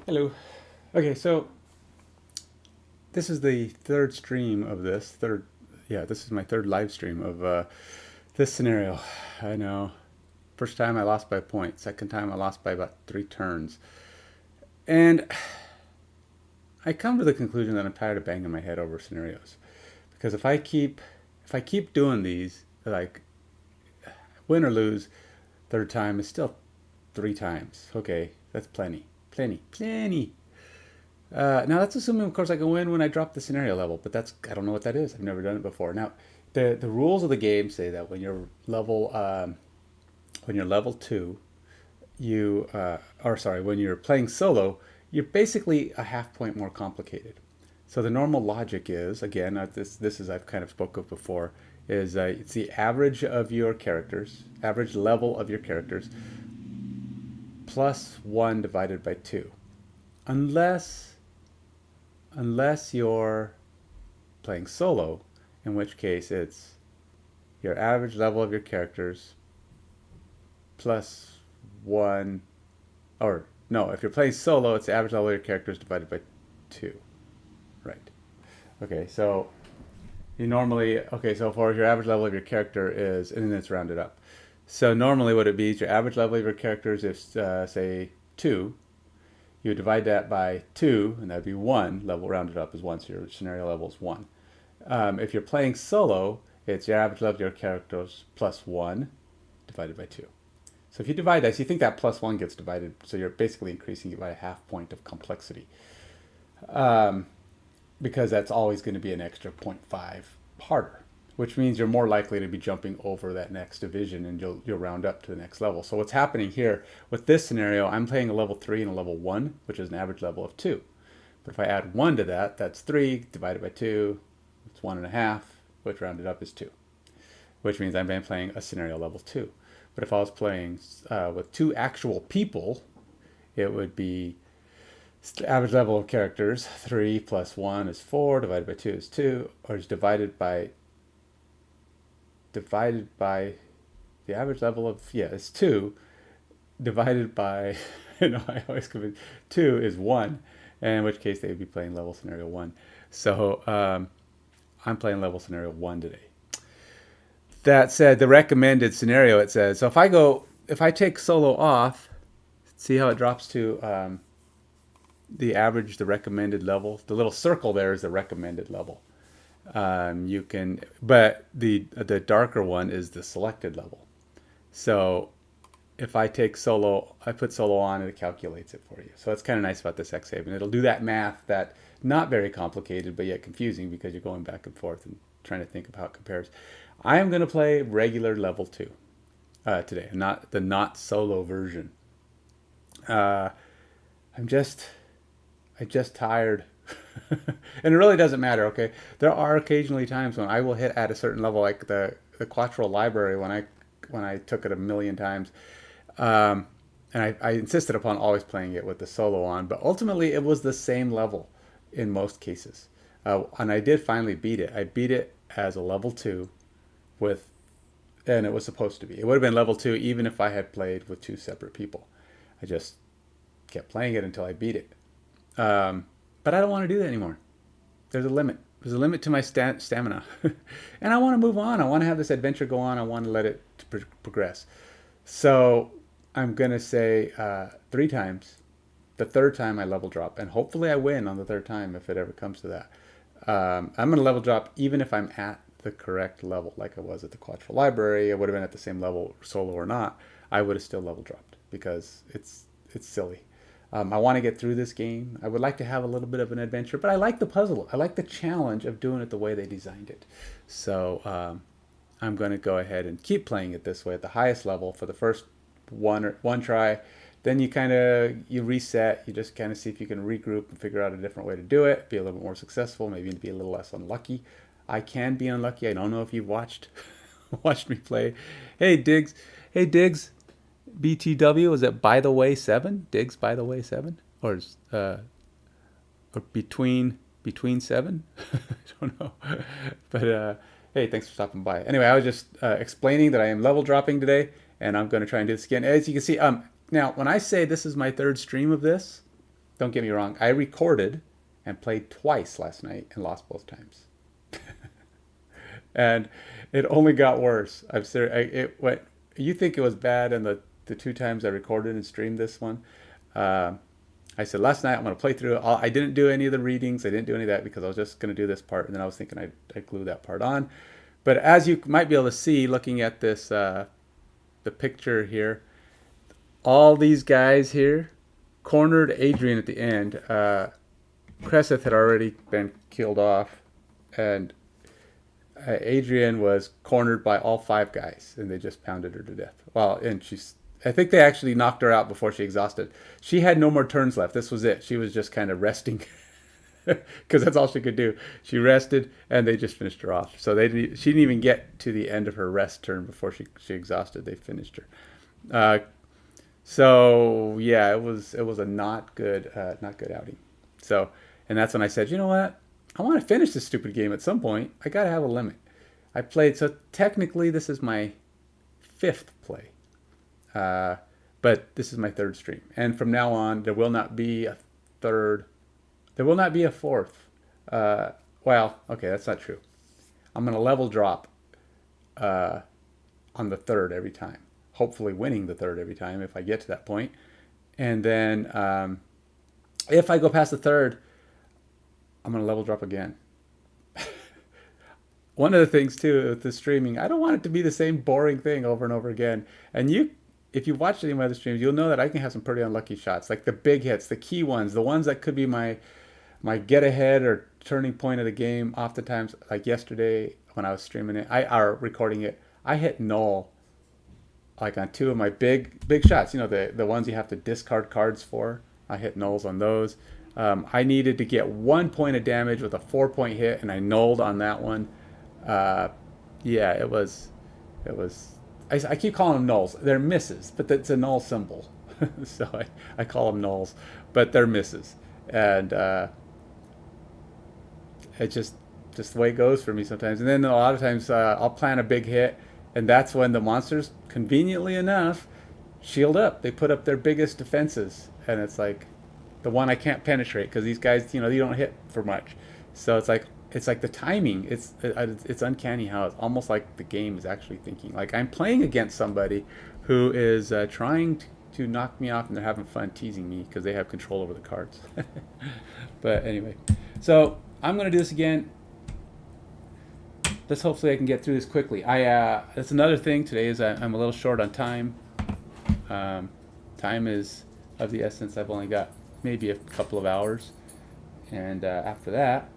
Hello. Okay, so this is the third stream of this. This is my third live stream of this scenario. I know. First time I lost by a point. Second time I lost by about 3 turns. And I come to the conclusion that I'm tired of banging my head over scenarios. Because if I keep doing these, like win or lose, third time is still 3 times. Okay, that's plenty. Plenty. Plenty. Now that's assuming, of course, I can win when I drop the scenario level, but I don't know what that is. I've never done it before. Now, the rules of the game say that when you're level two, when you're playing solo, you're basically a half point more complicated. So the normal logic is, again, this is I've kind of spoke of before, is it's the average of your characters, average level of your characters, plus one divided by two, unless you're playing solo, in which case it's your average level of your characters plus one, or no, if you're playing solo, it's the average level of your characters divided by two. Right. Okay, so so for your average level of your character is, and then it's rounded up. So normally what it be is your average level of your characters is, say, 2. You divide that by 2, and that'd be 1. Level rounded up is 1, so your scenario level is 1. If you're playing solo, it's your average level of your characters plus 1 divided by 2. So if you divide that, so you think that plus 1 gets divided, so you're basically increasing it by a half point of complexity. Because that's always going to be an extra 0.5 harder, which means you're more likely to be jumping over that next division, and you'll round up to the next level. So what's happening here with this scenario, I'm playing a level 3 and a level 1, which is an average level of 2. But if I add 1 to that, that's 3 divided by 2, it's 1.5, which rounded up is 2, which means I'm playing a scenario level 2. But if I was playing with 2 actual people, it would be average level of characters, 3 plus 1 is 4, divided by 2 is 2, or is divided by the average level of, is 2, divided by, I always come in, 2 is 1, and in which case they would be playing level scenario 1. So I'm playing level scenario 1 today. That said, the recommended scenario, it says, so if I take solo off, see how it drops to the average, the recommended level. The little circle there is the recommended level. But the darker one is the selected level. So if I take solo, I put solo on, and it calculates it for you. So it's kind of nice about this Frosthaven. It'll do that math that not very complicated, but yet confusing because you're going back and forth and trying to think of how it compares. I am going to play regular level 2 today, not the not solo version. I'm just tired. And it really doesn't matter, okay? There are occasionally times when I will hit at a certain level, like the Quattro Library when I took it a million times. And I insisted upon always playing it with the solo on, but ultimately it was the same level in most cases. And I did finally beat it. I beat it as a level 2 and it was supposed to be. It would have been level 2 even if I had played with 2 separate people. I just kept playing it until I beat it. But I don't want to do that anymore. There's a limit. There's a limit to my stamina. And I want to move on. I want to have this adventure go on. I want to let it progress. So I'm going to say 3 times. The third time I level drop. And hopefully I win on the third time if it ever comes to that. I'm going to level drop even if I'm at the correct level, like I was at the Quattro Library. I would have been at the same level, solo or not. I would have still level dropped because it's silly. I want to get through this game. I would like to have a little bit of an adventure, but I like the puzzle. I like the challenge of doing it the way they designed it. So I'm going to go ahead and keep playing it this way at the highest level for the first one try. Then you reset. You just kind of see if you can regroup and figure out a different way to do it. Be a little bit more successful. Maybe be a little less unlucky. I can be unlucky. I don't know if you've watched me play. Hey Diggs. BTW, is it by the way 7? Diggs by the way 7? Or between 7? I don't know. But hey, thanks for stopping by. Anyway, I was just explaining that I am level dropping today, and I'm going to try and do this again. As you can see, now when I say this is my third stream of this, don't get me wrong, I recorded and played twice last night and lost both times. And it only got worse. I'm serious. It went. You think it was bad, and the two times I recorded and streamed this one, uh, I said last night I'm going to play through it. I didn't do any of the readings. I didn't do any of that because I was just going to do this part, and then I was thinking I'd glue that part on. But as you might be able to see, looking at this, the picture here, all these guys here cornered Adrian at the end. Cresseth had already been killed off, and Adrian was cornered by all five guys, and they just pounded her to death. Well, and I think they actually knocked her out before she exhausted. She had no more turns left. This was it. She was just kind of resting because that's all she could do. She rested, and they just finished her off. So she didn't even get to the end of her rest turn before she exhausted. They finished her. So yeah, it was a not good outing. So, and that's when I said, you know what? I want to finish this stupid game at some point. I got to have a limit. I played, so technically this is my fifth play. But this is my third stream. And from now on, there will not be a third. There will not be a fourth. Well, okay, that's not true. I'm going to level drop on the third every time. Hopefully winning the third every time if I get to that point. And then if I go past the third, I'm going to level drop again. One of the things too with the streaming, I don't want it to be the same boring thing over and over again. And if you watch any of my other streams, you'll know that I can have some pretty unlucky shots, like the big hits, the key ones, the ones that could be my get ahead or turning point of the game. Oftentimes, like yesterday when I was streaming it, or recording it, I hit null, like on two of my big shots. You know, the ones you have to discard cards for. I hit nulls on those. I needed to get 1 point of damage with a 4-point hit, and I nulled on that one. Yeah, it was. I keep calling them nulls. They're misses, but it's a null symbol, so I call them nulls, but they're misses, and it's just the way it goes for me sometimes. And then a lot of times I'll plan a big hit, and that's when the monsters, conveniently enough, shield up. They put up their biggest defenses, and it's like the one I can't penetrate because these guys, you don't hit for much. So it's like the timing. It's uncanny how it's almost like the game is actually thinking. Like I'm playing against somebody who is trying to knock me off, and they're having fun teasing me because they have control over the cards. But anyway, so I'm gonna do this again. Hopefully I can get through this quickly. That's another thing today is I'm a little short on time. Time is of the essence. I've only got maybe a couple of hours, and after that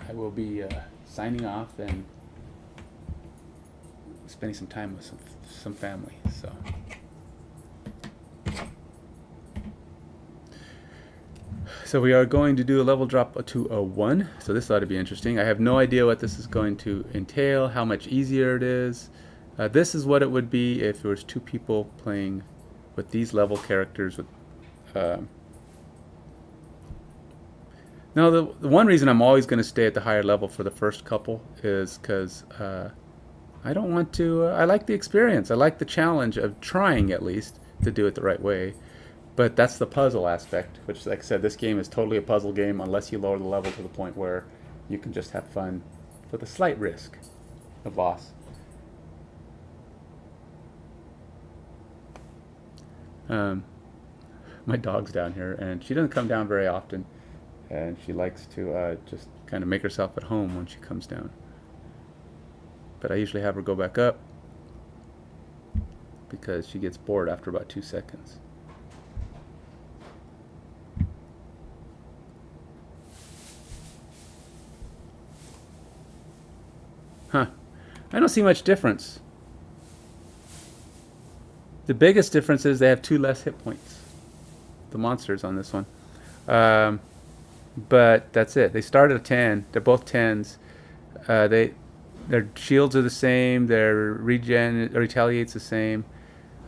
I will be signing off and spending some time with some family. So we are going to do a level drop to a 1. So this ought to be interesting. I have no idea what this is going to entail, how much easier it is. This is what it would be if there was 2 people playing with these level characters. Now, the one reason I'm always going to stay at the higher level for the first couple is because I don't want to. I like the experience. I like the challenge of trying, at least, to do it the right way. But that's the puzzle aspect, which, like I said, this game is totally a puzzle game unless you lower the level to the point where you can just have fun with a slight risk of loss. My dog's down here, and she doesn't come down very often, and she likes to just kind of make herself at home when she comes down. But I usually have her go back up because she gets bored after about 2 seconds. Huh. I don't see much difference. The biggest difference is they have 2 less hit points. The monsters on this one. But that's it. They start at a 10. They're both 10s. Their shields are the same. Their retaliate's the same.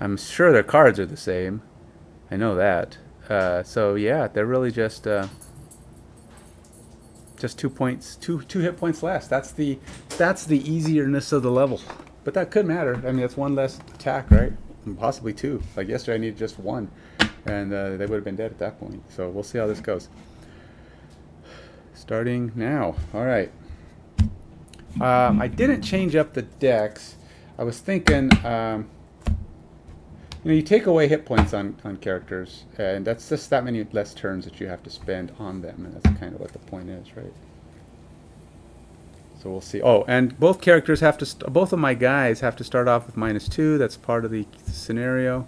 I'm sure their cards are the same. I know that. So yeah, they're really just 2 points, two hit points less. That's the easierness of the level. But that could matter. I mean, it's 1 less attack, right? possibly 2. Like yesterday, I needed just 1, and they would have been dead at that point. So we'll see how this goes. Starting now. All right. I didn't change up the decks. I was thinking, you take away hit points on characters, and that's just that many less turns that you have to spend on them, and that's kind of what the point is, right? So we'll see. Oh, and both characters have to, both of my guys have to start off with -2. That's part of the scenario.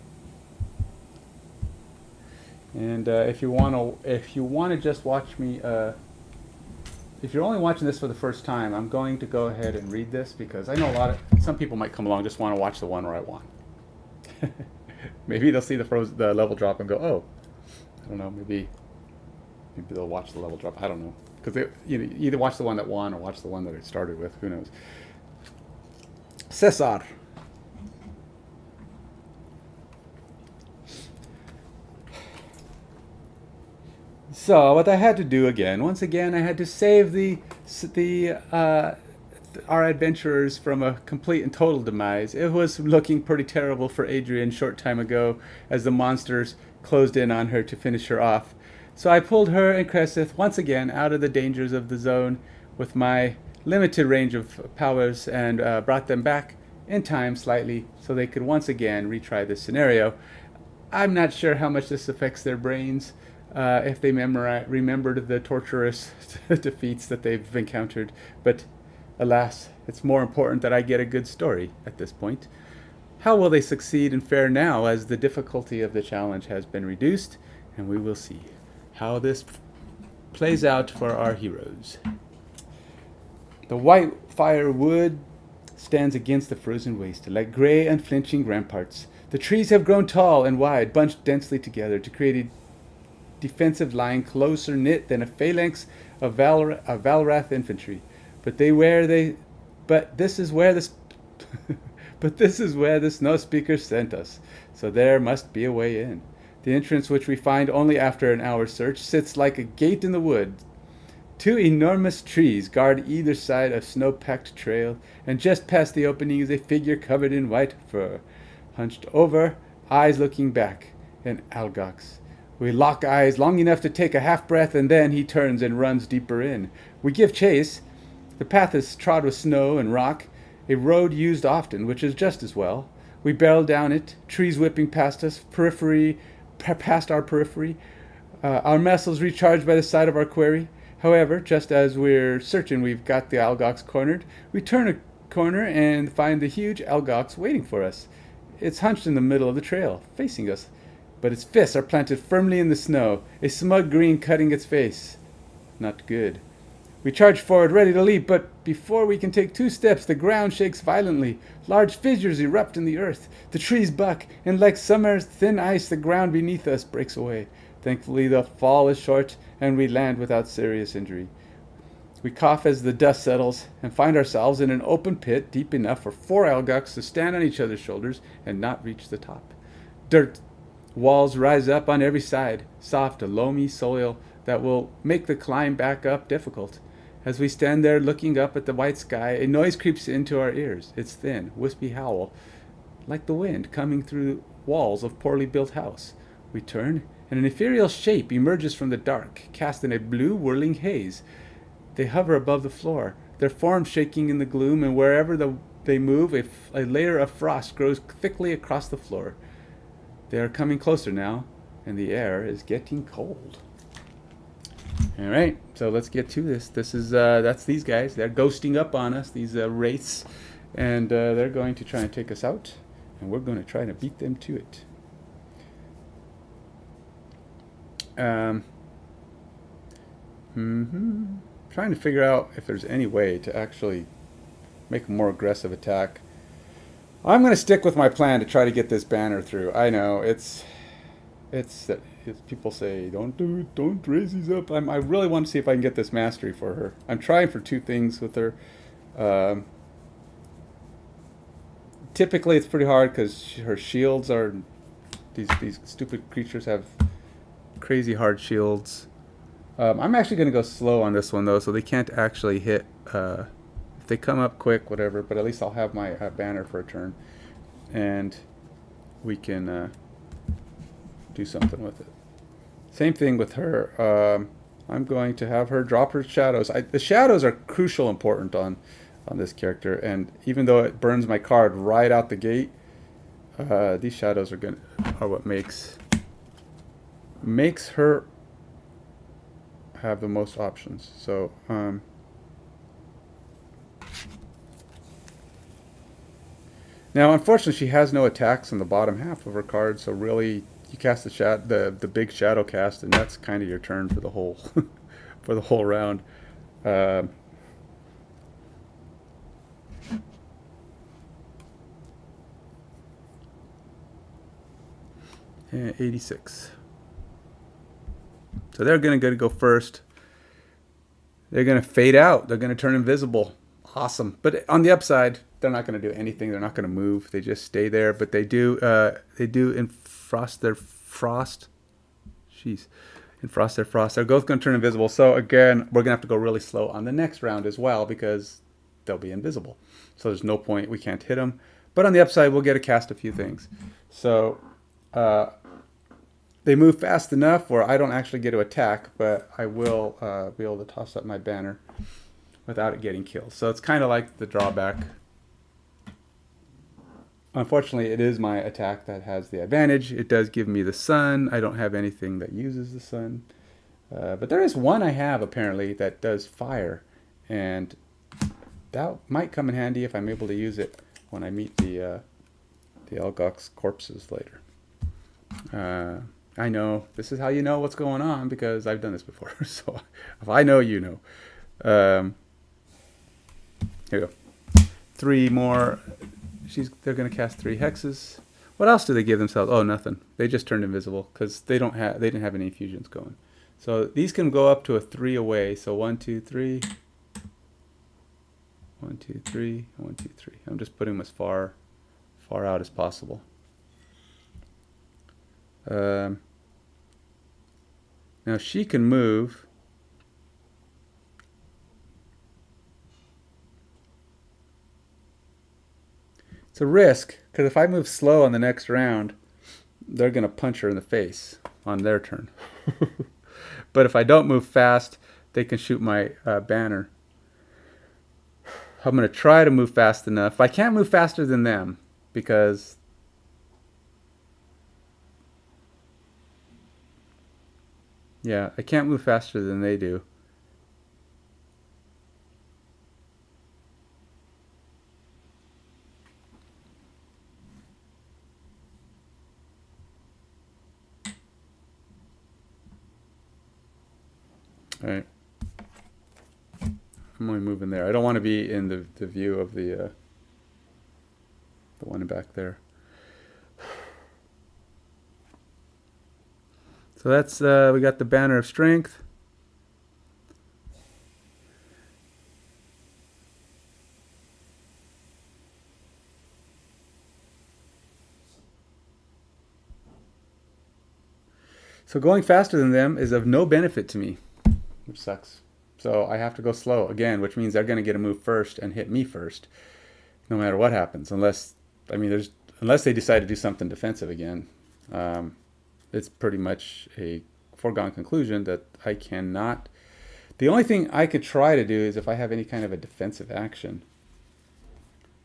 And if you want to just watch me, if you're only watching this for the first time, I'm going to go ahead and read this because I know some people might come along just want to watch the one where I won. Maybe they'll see the level drop and go, oh, I don't know, maybe they'll watch the level drop. I don't know, because they either watch the one that won or watch the one that it started with. Who knows? Cesar. So what I had to do once again, I had to save our adventurers from a complete and total demise. It was looking pretty terrible for Adrian short time ago as the monsters closed in on her to finish her off. So I pulled her and Cressith once again out of the dangers of the zone with my limited range of powers and brought them back in time slightly so they could once again retry this scenario. I'm not sure how much this affects their brains. If they remembered the torturous defeats that they've encountered. But alas, it's more important that I get a good story at this point. How will they succeed and fare now as the difficulty of the challenge has been reduced? And we will see how this plays out for our heroes. The white firewood stands against the frozen waste like gray unflinching ramparts. The trees have grown tall and wide, bunched densely together to create a defensive line closer knit than a phalanx of Valrath infantry. But this is where the snow speaker sent us. So there must be a way in. The entrance, which we find only after an hour's search, sits like a gate in the wood. 2 enormous trees guard either side of snow-packed trail, and just past the opening is a figure covered in white fur, hunched over, eyes looking back, an Algox. We lock eyes long enough to take a half breath, and then he turns and runs deeper in. We give chase. The path is trod with snow and rock, a road used often, which is just as well. We barrel down it, trees whipping past us, past our periphery. Our muscles recharged by the sight of our quarry. However, just as we're certain we've got the Algox cornered, we turn a corner and find the huge Algox waiting for us. It's hunched in the middle of the trail, facing us. But its fists are planted firmly in the snow, a smug green cutting its face. Not good. We charge forward, ready to leap, but before we can take 2 steps, the ground shakes violently. Large fissures erupt in the earth. The trees buck, and like summer's thin ice, the ground beneath us breaks away. Thankfully, the fall is short, and we land without serious injury. We cough as the dust settles, and find ourselves in an open pit deep enough for 4 Algox to stand on each other's shoulders and not reach the top. Dirt walls rise up on every side, soft, loamy soil that will make the climb back up difficult. As we stand there looking up at the white sky, a noise creeps into our ears. It's thin, wispy howl, like the wind coming through walls of poorly built house. We turn, and an ethereal shape emerges from the dark, cast in a blue, whirling haze. They hover above the floor, their forms shaking in the gloom, and wherever they move, a layer of frost grows thickly across the floor. They are coming closer now, and the air is getting cold. All right, so let's get to this. That's these guys. They're ghosting up on us, these wraiths, and they're going to try and take us out, and we're going to try to beat them to it. Trying to figure out if there's any way to actually make a more aggressive attack. I'm going to stick with my plan to try to get this banner through. I know it's people say don't raise these up. I really want to see if I can get this mastery for her. I'm trying for 2 things with her. Typically it's pretty hard because her shields are these stupid creatures have crazy hard shields. I'm actually going to go slow on this one though, so they can't actually hit. They come up quick, whatever, but at least I'll have my banner for a turn. And we can do something with it. Same thing with her. I'm going to have her drop her shadows. The shadows are crucial important on this character, and even though it burns my card right out the gate, these shadows are what makes her have the most options. So now, unfortunately, she has no attacks on the bottom half of her card, so really, you cast the big shadow cast, and that's kind of your turn for the whole for the whole round. 86. So they're going to go first. They're going to fade out. They're going to turn invisible. Awesome. But on the upside, they're not going to do anything. They're not going to move. They just stay there. But they do enfrost their frost. Jeez. Enfrost their frost. They're both going to turn invisible. So again, we're going to have to go really slow on the next round as well because they'll be invisible. So there's no point. We can't hit them. But on the upside, we'll get to cast a few things. So they move fast enough where I don't actually get to attack, but I will be able to toss up my banner without it getting killed. So it's kind of like the drawback. Unfortunately, it is my attack that has the advantage. It does give me the sun. I don't have anything that uses the sun. But there is one I have, apparently, that does fire. And that might come in handy if I'm able to use it when I meet the Elgok's corpses later. I know. This is how you know what's going on because I've done this before. So if I know, you know. Here we go. 3 more. They're going to cast 3 hexes. What else do they give themselves? Oh, nothing. They just turned invisible because they didn't have any fusions going. So these can go up to a 3 away. So 1, 2, 3. 1, 2, 3. 1, 2, 3. I'm just putting them as far out as possible. Now she can move. It's a risk, because if I move slow on the next round, they're going to punch her in the face on their turn. But if I don't move fast, they can shoot my banner. I'm going to try to move fast enough. I can't move faster than them, because yeah, I can't move faster than they do. All right. I'm only moving there. I don't want to be in the view of the one back there. So that's, we got the Banner of Strength. So going faster than them is of no benefit to me, which sucks. So I have to go slow again, which means they're going to get a move first and hit me first, no matter what happens. Unless they decide to do something defensive again. It's pretty much a foregone conclusion that I cannot. The only thing I could try to do is if I have any kind of a defensive action,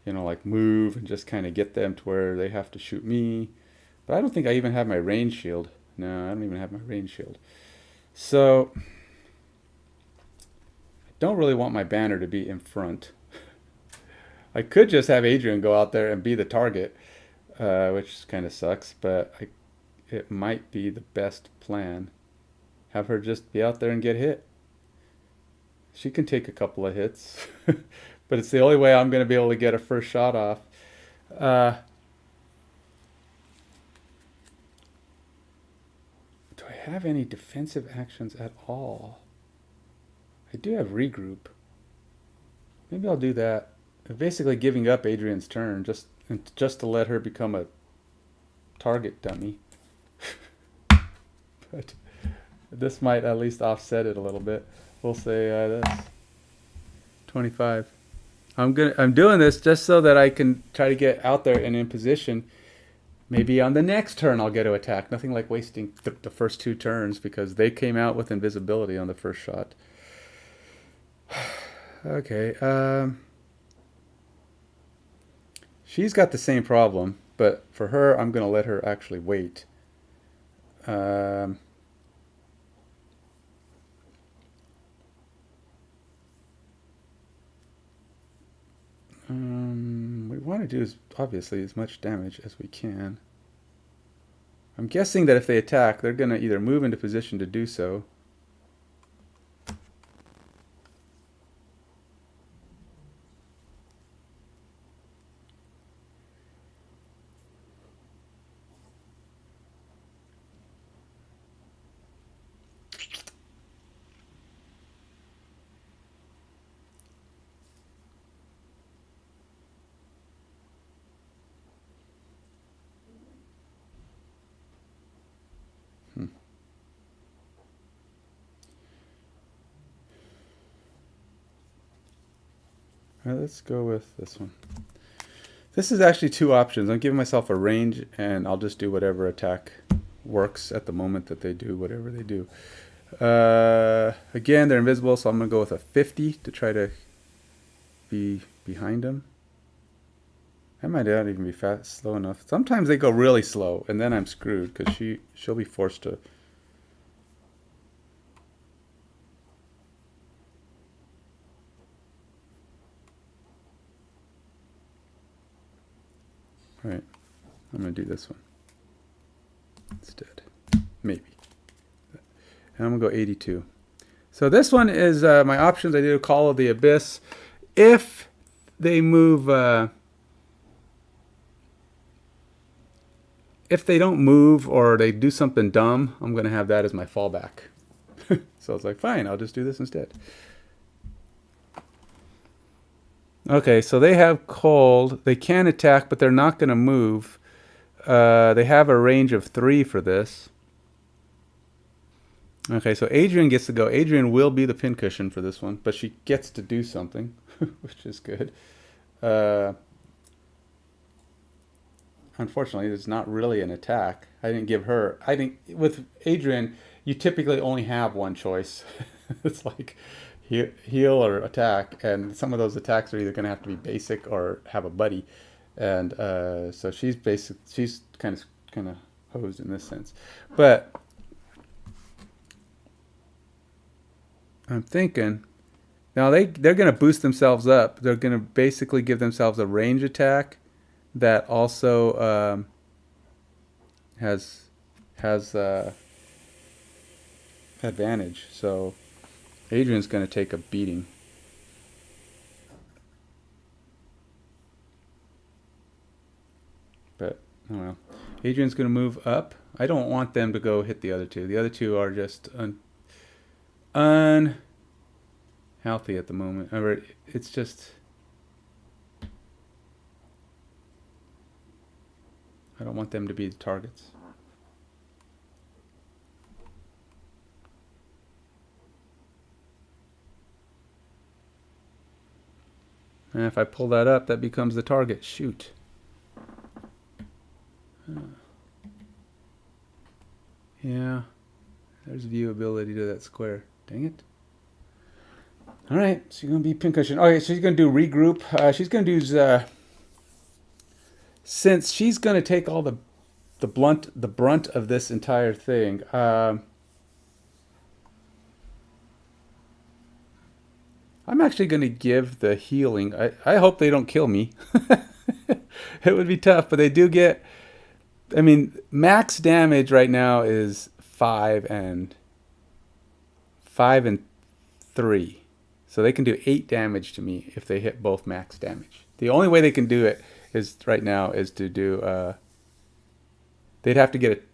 like move and just kind of get them to where they have to shoot me. But I don't think I even have my range shield. No, I don't even have my range shield. So I don't really want my banner to be in front. I could just have Adrian go out there and be the target, which kind of sucks, but it might be the best plan. Have her just be out there and get hit. She can take a couple of hits, but it's the only way I'm going to be able to get a first shot off. Do I have any defensive actions at all? I do have regroup. Maybe I'll do that. I'm basically giving up Adrian's turn just to let her become a target dummy. But this might at least offset it a little bit. We'll say that's 25. I'm doing this just so that I can try to get out there and in position. Maybe on the next turn I'll get to attack. Nothing like wasting the first 2 turns because they came out with invisibility on the first shot. Okay. She's got the same problem, but for her, I'm going to let her actually wait. What we want to do is obviously as much damage as we can. I'm guessing that if they attack, they're going to either move into position to do so. All right, let's go with this one. This is actually 2 options. I'm giving myself a range, and I'll just do whatever attack works at the moment that they do whatever they do. Again, they're invisible, so I'm going to go with a 50 to try to be behind them. That might not even be slow enough. Sometimes they go really slow, and then I'm screwed because she'll be forced to. All right, I'm going to do this one instead. Maybe. And I'm going to go 82. So this one is my options. I do Call of the Abyss. If they move... if they don't move or they do something dumb, I'm going to have that as my fallback. So I was like, fine, I'll just do this instead. Okay, so they have cold. They can attack, but they're not going to move. They have a range of 3 for this. Okay, so Adrian gets to go. Adrian will be the pincushion for this one, but she gets to do something, which is good. Unfortunately, it's not really an attack. I didn't give her... I think with Adrian, you typically only have one choice. It's like heal or attack, and some of those attacks are either going to have to be basic or have a buddy. And so she's kind of hosed in this sense. But I'm thinking... Now they're going to boost themselves up. They're going to basically give themselves a range attack that also has advantage. So Adrian's going to take a beating. But I don't know. Adrian's going to move up. I don't want them to go hit the other 2. The other 2 are just unhealthy at the moment. It's just... I don't want them to be the targets. And if I pull that up, that becomes the target. Shoot. Yeah. There's viewability to that square. Dang it. All right. So you're going to be pincushion. Okay, so she's going to do regroup. She's going to do... since she's going to take all the brunt of this entire thing, I'm actually going to give the healing. I hope they don't kill me. It would be tough, but they do get... I mean, max damage right now is 5 and 3. So they can do 8 damage to me if they hit both max damage. The only way they can do it is right now is to do they'd have to get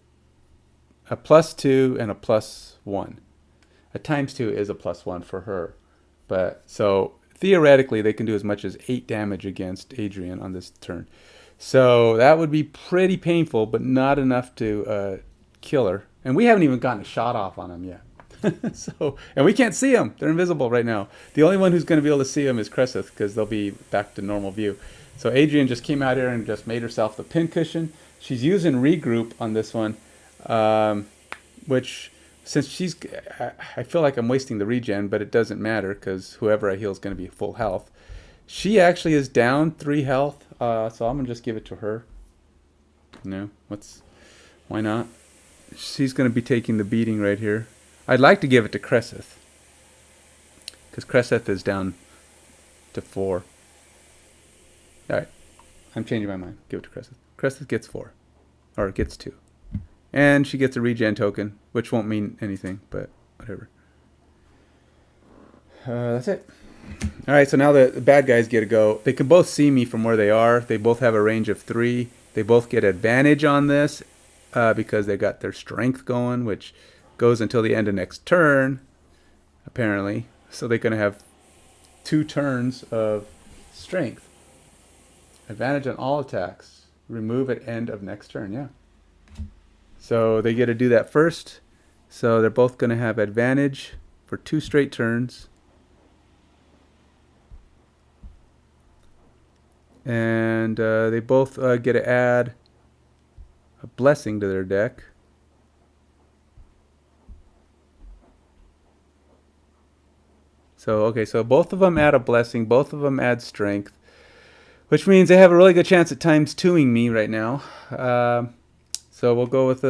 a +2 and a +1. A ×2 is a +1 for her, but so theoretically they can do as much as 8 damage against Adrian on this turn. So that would be pretty painful, but not enough to kill her. And we haven't even gotten a shot off on him yet. And we can't see them. They're invisible right now. The only one who's going to be able to see them is Cresseth, because they'll be back to normal view. So Adrian just came out here and just made herself the pincushion. She's using regroup on this one, um, which since she's, I feel like I'm wasting the regen, but it doesn't matter because whoever I heal is going to be full health. She actually is down 3 health, so I'm gonna just give it to her. Why not? She's gonna be taking the beating right here. I'd like to give it to Cresseth because Cresseth is down to 4. All right, I'm changing my mind. Give it to Cresseth. Cresseth gets 4, or gets 2, and she gets a regen token, which won't mean anything, but whatever. That's it. All right, so now the bad guys get to go. They can both see me from where they are. They both have a range of 3. They both get advantage on this because they got their strength going, which goes until the end of next turn, apparently. So they're going to have 2 turns of strength. Advantage on all attacks. Remove at end of next turn, yeah. So they get to do that first. So they're both going to have advantage for 2 straight turns. And they both get to add a blessing to their deck. So, okay, so both of them add a blessing, both of them add strength, which means they have a really good chance at times 2ing me right now. So we'll go with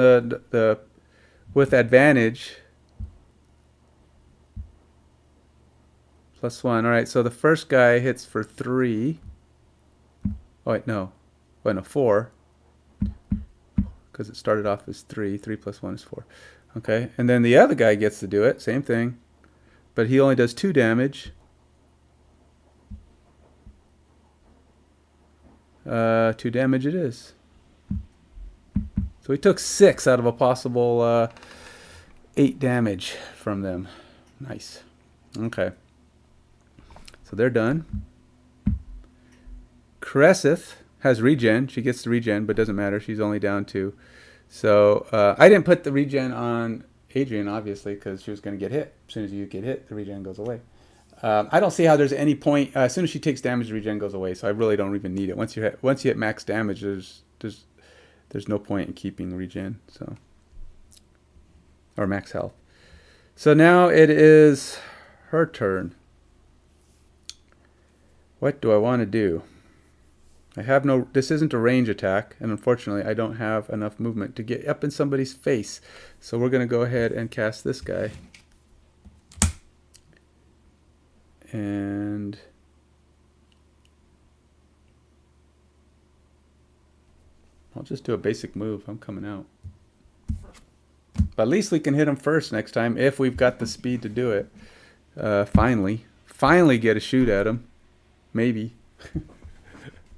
with advantage. +1. All right, so the first guy hits for 3. Oh, wait, no. Wait, no, 4. Because it started off as 3. 3 + 1 is 4. Okay, and then the other guy gets to do it. Same thing. But he only does 2 damage. 2 damage it is. So he took 6 out of a possible 8 damage from them. Nice. Okay. So they're done. Cresseth has regen. She gets the regen, but doesn't matter. She's only down 2. So I didn't put the regen on Adrian, obviously, because she was going to get hit. As soon as you get hit, the regen goes away. I don't see how there's any point. As soon as she takes damage, the regen goes away. So I really don't even need it. Once you hit max damage, there's no point in keeping regen. So, or max health. So now it is her turn. What do I want to do? I have no. This isn't a range attack, and unfortunately, I don't have enough movement to get up in somebody's face. So we're going to go ahead and cast this guy. And I'll just do a basic move. I'm coming out. But at least we can hit him first next time if we've got the speed to do it. Finally get a shoot at him. Maybe.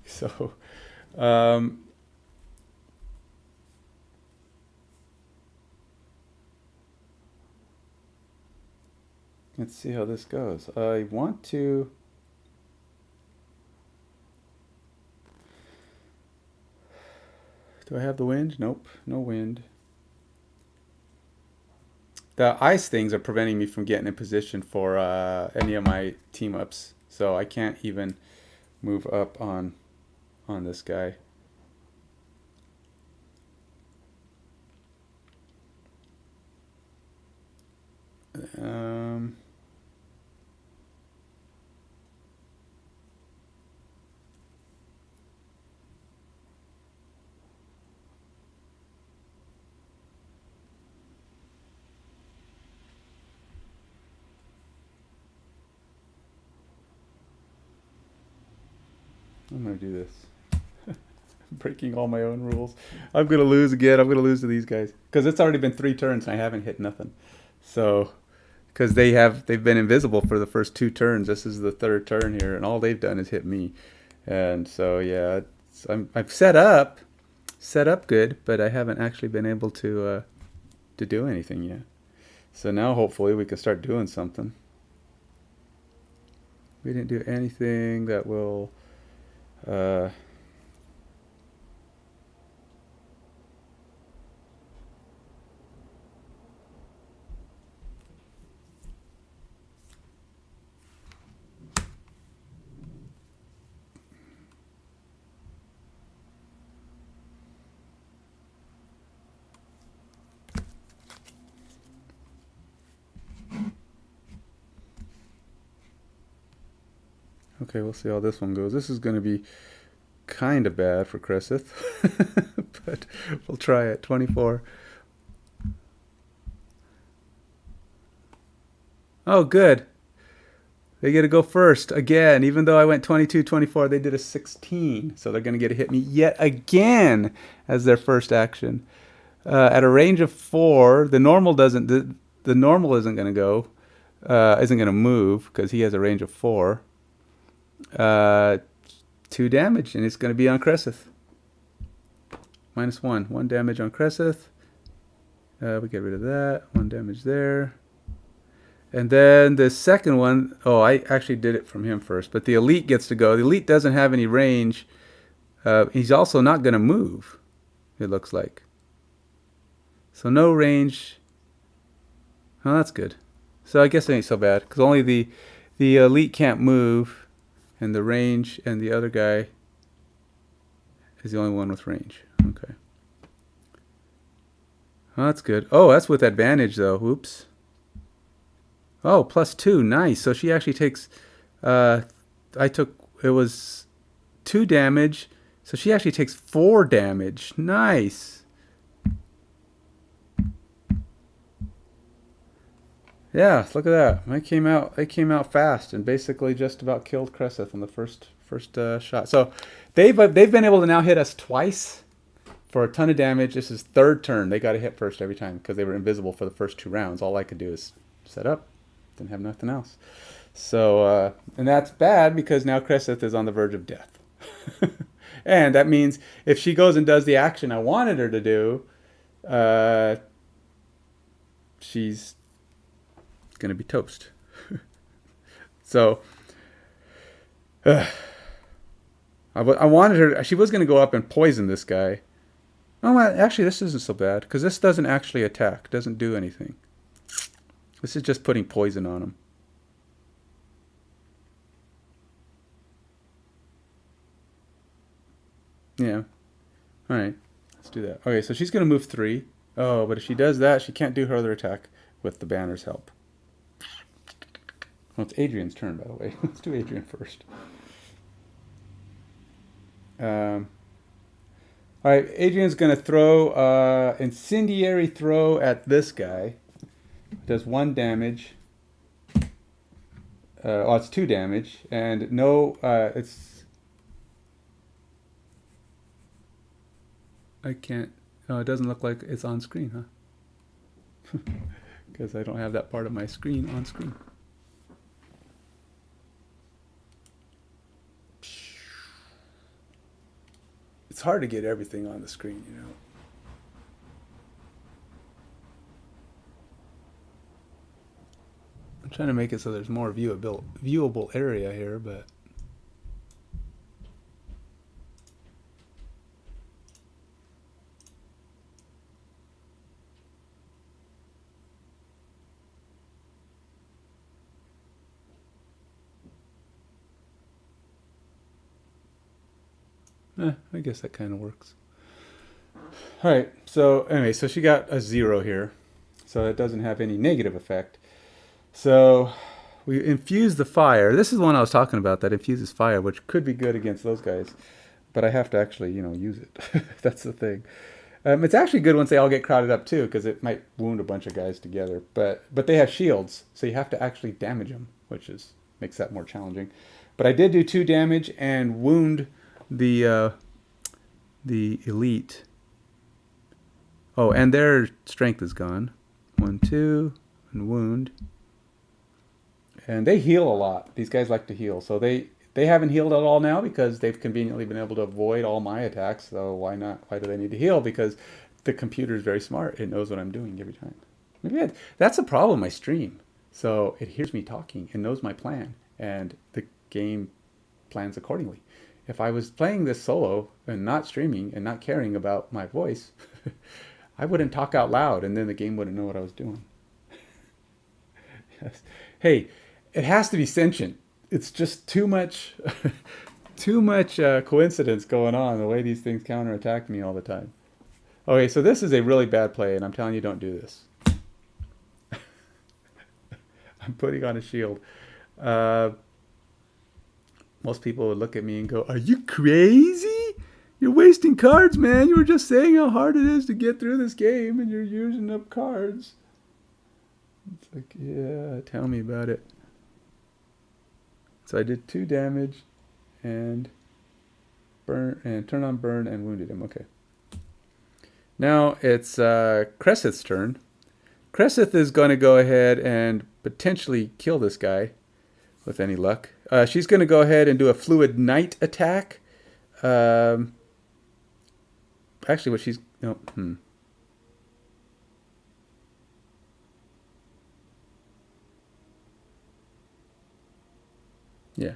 So, let's see how this goes. I want to... Do I have the wind? Nope, no wind. The ice things are preventing me from getting in position for any of my team ups, so I can't even move up on this guy. I'm gonna do this. Breaking all my own rules. I'm gonna lose again. I'm gonna lose to these guys because it's already been 3 turns and I haven't hit nothing. So, because they've been invisible for the first 2 turns. This is the 3rd turn here, and all they've done is hit me. And so yeah, I've set up good, but I haven't actually been able to do anything yet. So now hopefully we can start doing something. We didn't do anything that will. Okay, we'll see how this one goes. This is going to be kind of bad for Cresseth, but we'll try it. 24. Oh, good. They get to go first again. Even though I went 22, 24, they did a 16. So they're going to get to hit me yet again as their first action. At a range of 4, the normal doesn't. The normal isn't going to go. Isn't going to move because he has a range of 4. 2 damage, and it's going to be on Cresseth. -1. 1 damage on Cresseth. We get rid of that. 1 damage there. And then the second one, oh, I actually did it from him first, but the elite gets to go. The elite doesn't have any range. He's also not going to move, it looks like. So no range. Oh, that's good. So I guess it ain't so bad, because only the elite can't move, and the range, and the other guy is the only one with range. Okay. Oh, that's good. Oh, that's with advantage, though. Oops. Oh, +2. Nice. So she actually takes... it was 2 damage. So she actually takes 4 damage. Nice. Yeah, look at that. They came out fast and basically just about killed Cresseth on the first shot. So they've been able to now hit us twice for a ton of damage. This is 3rd turn. They got to hit first every time because they were invisible for the first 2 rounds. All I could do is set up. Didn't have nothing else. So, and that's bad because now Cresseth is on the verge of death. And that means if she goes and does the action I wanted her to do, she's going to be toast. So, I wanted her, she was going to go up and poison this guy. Oh, actually, this isn't so bad because this doesn't actually attack, doesn't do anything. This is just putting poison on him. Yeah. All right. Let's do that. Okay, so she's going to move 3. Oh, but if she does that, she can't do her other attack with the banner's help. Well, it's Adrian's turn, by the way. Let's do Adrian first. All right, Adrian's going to throw incendiary throw at this guy. Does 1 damage. Oh, it's 2 damage, and no, it's. I can't. Oh, it doesn't look like it's on screen, huh? Because I don't have that part of my screen on screen. It's hard to get everything on the screen, you know. I'm trying to make it so there's more viewable area here, but I guess that kind of works. All right, so anyway, so she got a 0 here, so it doesn't have any negative effect. So we infuse the fire. This is the one I was talking about that infuses fire, which could be good against those guys, but I have to actually, use it. That's the thing. It's actually good once they all get crowded up too, because it might wound a bunch of guys together. But they have shields, so you have to actually damage them, which makes that more challenging. But I did do 2 damage and wound the elite. Oh, and their strength is gone. 1, 2, and wound. And they heal a lot. These guys like to heal. So they haven't healed at all now because they've conveniently been able to avoid all my attacks. So why not? Why do they need to heal? Because the computer is very smart. It knows what I'm doing every time. Maybe that's a problem, I stream. So it hears me talking and knows my plan. And the game plans accordingly. If I was playing this solo and not streaming and not caring about my voice, I wouldn't talk out loud and then the game wouldn't know what I was doing. Yes. Hey, it has to be sentient. It's just too much coincidence going on, the way these things counterattack me all the time. Okay, so this is a really bad play, and I'm telling you, don't do this. I'm putting on a shield. Most people would look at me and go, "Are you crazy? You're wasting cards, man. You were just saying how hard it is to get through this game and you're using up cards." It's like, yeah, tell me about it. So I did 2 damage and burn and turn on burn and wounded him. Okay. Now it's Cresseth's turn. Cresseth is going to go ahead and potentially kill this guy with any luck. She's going to go ahead and do a Fluid Knight attack. Actually, what she's... No, Yeah.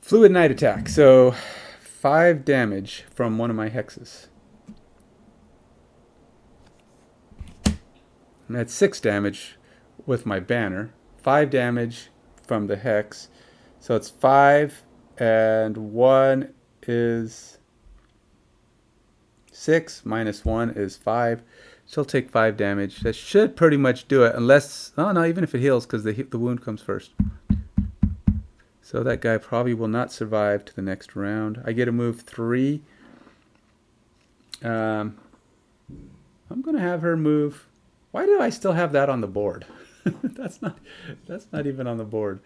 Fluid Knight attack. So 5 damage from one of my hexes. And that's 6 damage with my banner. 5 damage from the hex. So it's 5 and 1 is 6 minus 1 is 5. She'll take 5 damage. That should pretty much do it, unless... Oh, no, even if it heals, because the wound comes first. So that guy probably will not survive to the next round. I get to move 3. I'm going to have her move... Why do I still have that on the board? That's not even on the board.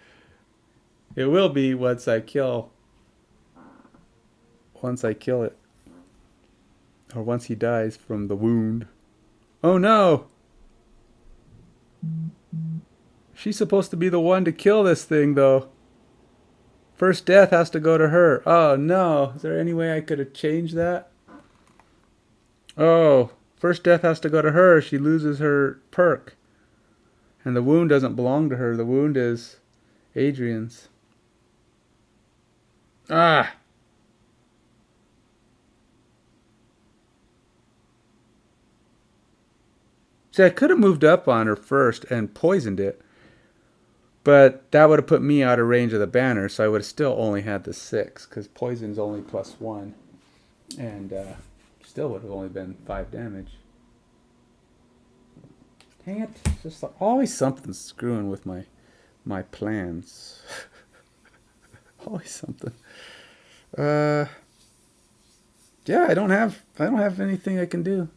It will be once I kill it. Or once he dies from the wound. Oh no! She's supposed to be the one to kill this thing, though. First death has to go to her. Oh no! Is there any way I could have changed that? Oh, first death has to go to her. She loses her perk. And the wound doesn't belong to her. The wound is Adrian's. Ah! See, I could have moved up on her first and poisoned it. But that would have put me out of range of the banner, so I would have still only had the 6, because poison's only +1. And still would have only been 5 damage. Dang it. Just always something screwing with my plans. Always something. Yeah, I don't have anything I can do.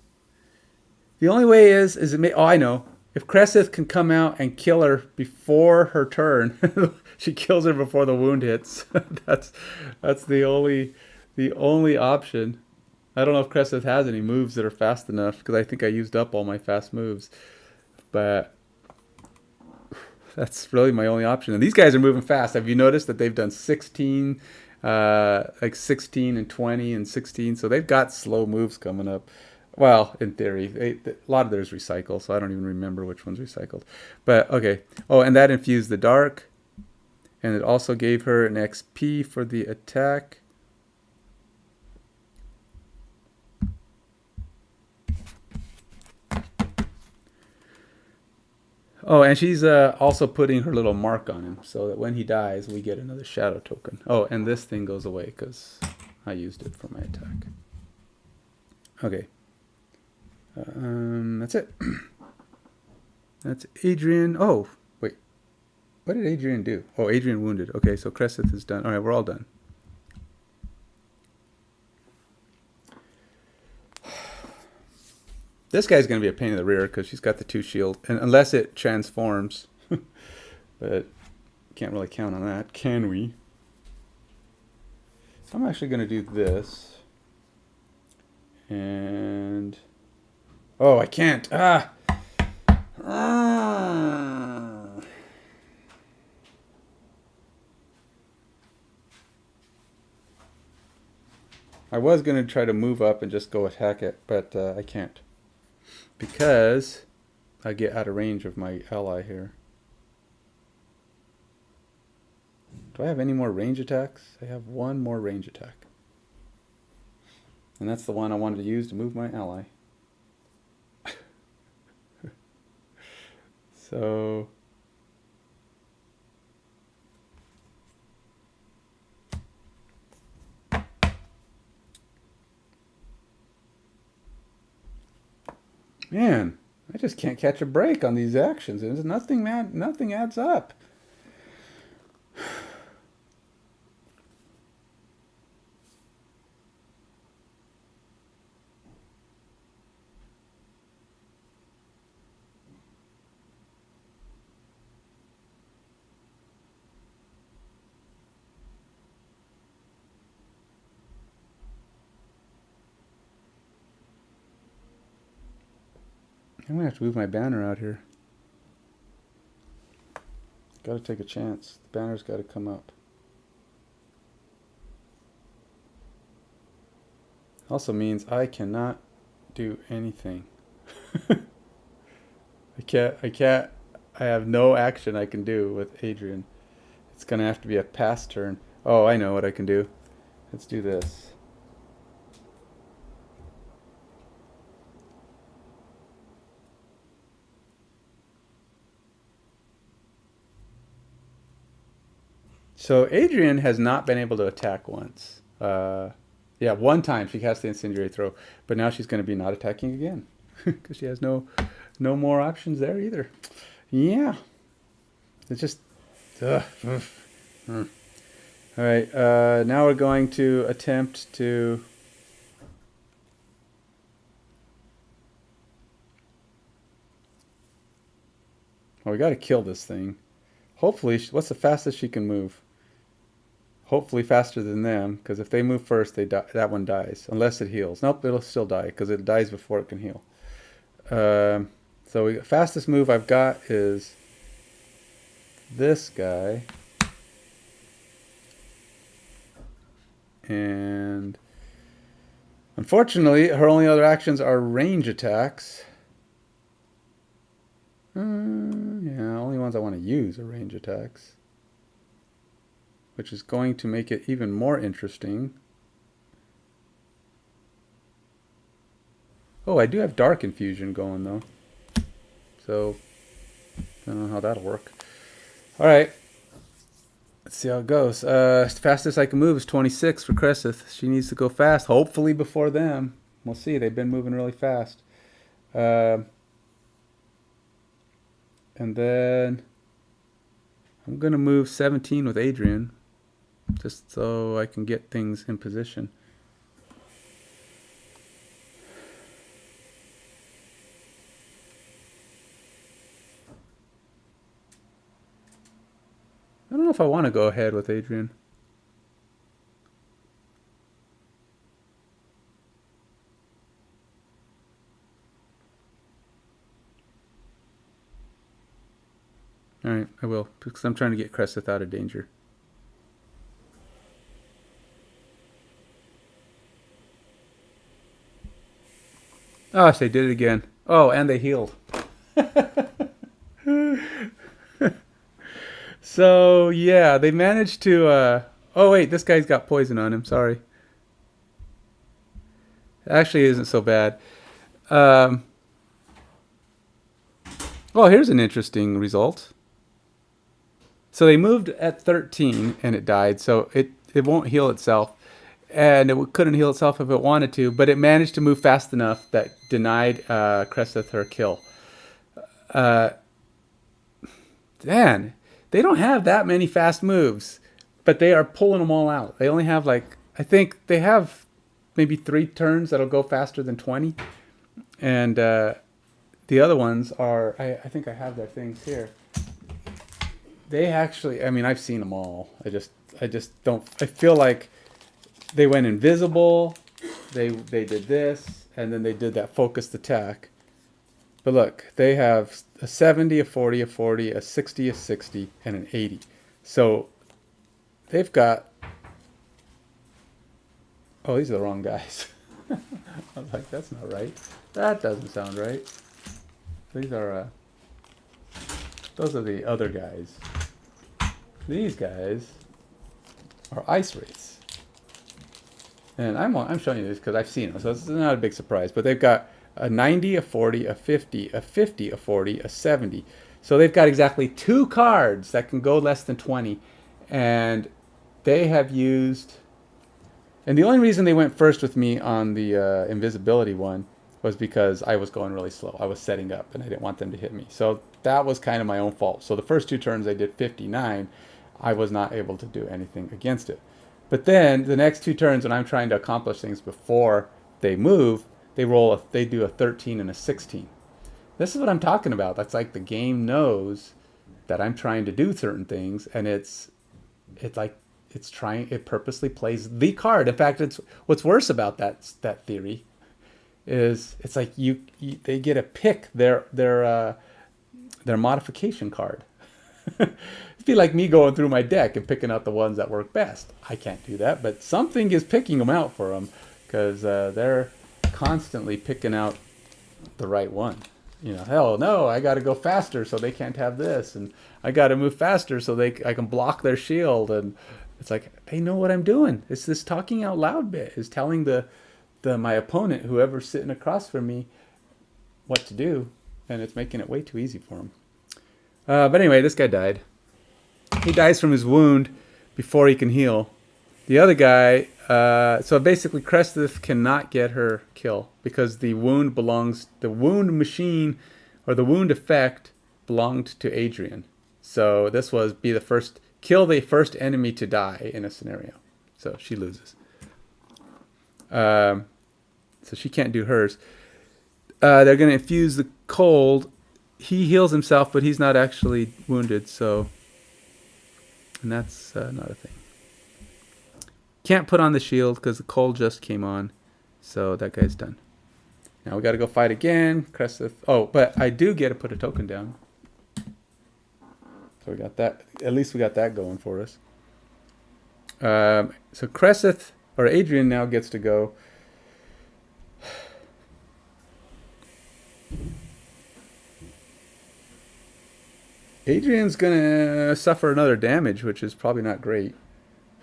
The only way is it may... Oh, I know. If Cresseth can come out and kill her before her turn, she kills her before the wound hits. That's the only option. I don't know if Cresseth has any moves that are fast enough, because I think I used up all my fast moves. But that's really my only option. And these guys are moving fast. Have you noticed that they've done 16, like 16 and 20 and 16? So they've got slow moves coming up. Well, in theory, a lot of theirs recycle, so I don't even remember which one's recycled. But, okay. Oh, and that infused the dark. And it also gave her an XP for the attack. Oh, and she's also putting her little mark on him, so that when he dies, we get another shadow token. Oh, and this thing goes away, because I used it for my attack. Okay. That's it. That's Adrian. Oh, wait. What did Adrian do? Oh, Adrian wounded. Okay, so Cresseth is done. All right, we're all done. This guy's going to be a pain in the rear because she's got the 2 shield. And unless it transforms. But can't really count on that, can we? I'm actually going to do this. And... Oh, I can't. I was going to try to move up and just go attack it, but I can't. Because I get out of range of my ally here. Do I have any more range attacks? I have 1 more range attack. And that's the one I wanted to use to move my ally. So... Man, I just can't catch a break on these actions. There's nothing, man. Nothing adds up. I'm gonna have to move my banner out here. Gotta take a chance. The banner's gotta come up. Also means I cannot do anything. I have no action I can do with Adrian. It's gonna have to be a pass turn. Oh, I know what I can do. Let's do this. So Adrian has not been able to attack once. Yeah, one time she cast the incendiary throw, but now she's going to be not attacking again because she has no more options there either. Yeah, it's just. Ugh. All right, now we're going to attempt to. Oh, we got to kill this thing. Hopefully, what's the fastest she can move? Hopefully faster than them, because if they move first, they die. That one dies, unless it heals. Nope, it'll still die, because it dies before it can heal. So fastest move I've got is this guy. And unfortunately, her only other actions are range attacks. Yeah, only ones I want to use are range attacks, which is going to make it even more interesting. Oh, I do have Dark Infusion going, though. So, I don't know how that'll work. All right. Let's see how it goes. Fastest I can move is 26 for Cressith. She needs to go fast, hopefully before them. We'll see. They've been moving really fast. And then I'm going to move 17 with Adrian, just so I can get things in position. I don't know if I want to go ahead with Adrian. All right, I will, because I'm trying to get Cressith out of danger. Oh, they did it again. Oh, and they healed. So, yeah, they managed to... oh, wait, this guy's got poison on him. Sorry. Actually, it isn't so bad. Well, here's an interesting result. So they moved at 13, and it died. So it won't heal itself. And it couldn't heal itself if it wanted to. But it managed to move fast enough that denied Cressith her kill. Man, they don't have that many fast moves, but they are pulling them all out. They only have I think they have maybe 3 turns that'll go faster than 20. And the other ones are, I think I have their things here. They actually, I mean, I've seen them all. I just don't, I feel like they went invisible, they did this, and then they did that focused attack. But look, they have a 70, a 40, a 40, a 60, a 60, and an 80. So they've got... Oh, these are the wrong guys. I was like, that's not right. That doesn't sound right. These are... those are the other guys. These guys are ice wraiths. And I'm showing you this because I've seen them, so it's not a big surprise. But they've got a 90, a 40, a 50, a 50, a 40, a 70. So they've got exactly 2 cards that can go less than 20. And they have used... And the only reason they went first with me on the invisibility one was because I was going really slow. I was setting up and I didn't want them to hit me. So that was kind of my own fault. So the first 2 turns I did 59. I was not able to do anything against it. But then the next 2 turns when I'm trying to accomplish things before they move, they do a 13 and a 16. This is what I'm talking about. That's like the game knows that I'm trying to do certain things, and it purposely plays the card. In fact, it's what's worse about that theory is it's like they get to pick their modification card. It'd be like me going through my deck and picking out the ones that work best. I can't do that, but something is picking them out for them because they're constantly picking out the right one. You know, hell no, I got to go faster so they can't have this, and I got to move faster so I can block their shield. And it's like they know what I'm doing. It's this talking out loud bit is telling my opponent, whoever's sitting across from me, what to do, and it's making it way too easy for him. But anyway, this guy died. He dies from his wound before he can heal. The other guy, so basically Cresseth cannot get her kill because the wound machine or the wound effect belonged to Adrian. So this was kill the first enemy to die in a scenario. So she loses. So she can't do hers. They're going to infuse the cold. He heals himself, but he's not actually wounded, so... And that's not a thing. Can't put on the shield because the cold just came on. So that guy's done. Now we got to go fight again. Cresseth. Oh, but I do get to put a token down. So we got that. At least we got that going for us. So Cresseth, or Adrian now gets to go. Adrian's going to suffer another damage, which is probably not great.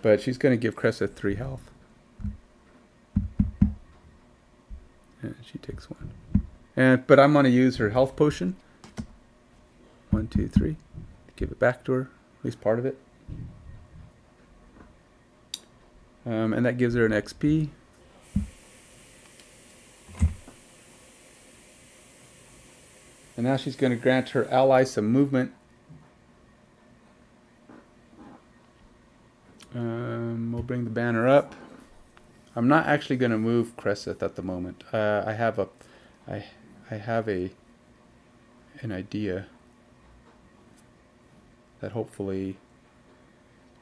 But she's going to give Cresseth 3 health. And she takes 1. But I'm going to use her health potion. 1, 2, 3. Give it back to her. At least part of it. And that gives her an XP. And now she's going to grant her ally some movement. We'll bring the banner up. I'm not actually going to move Cresseth at the moment. I have an idea that hopefully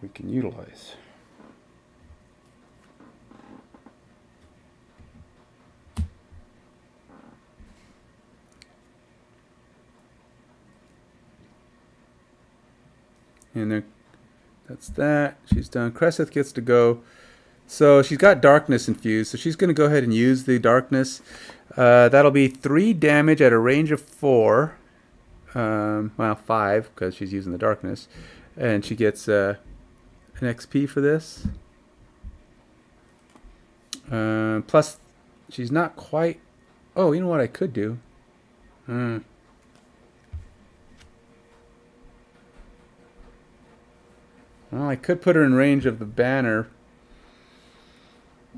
we can utilize. And then that's that. She's done. Cresseth gets to go. So she's got darkness infused. So she's going to go ahead and use the darkness. That'll be 3 damage at a range of 4. Well, 5 because she's using the darkness. And she gets an XP for this. Plus, she's not quite... Oh, you know what I could do? Well, I could put her in range of the banner,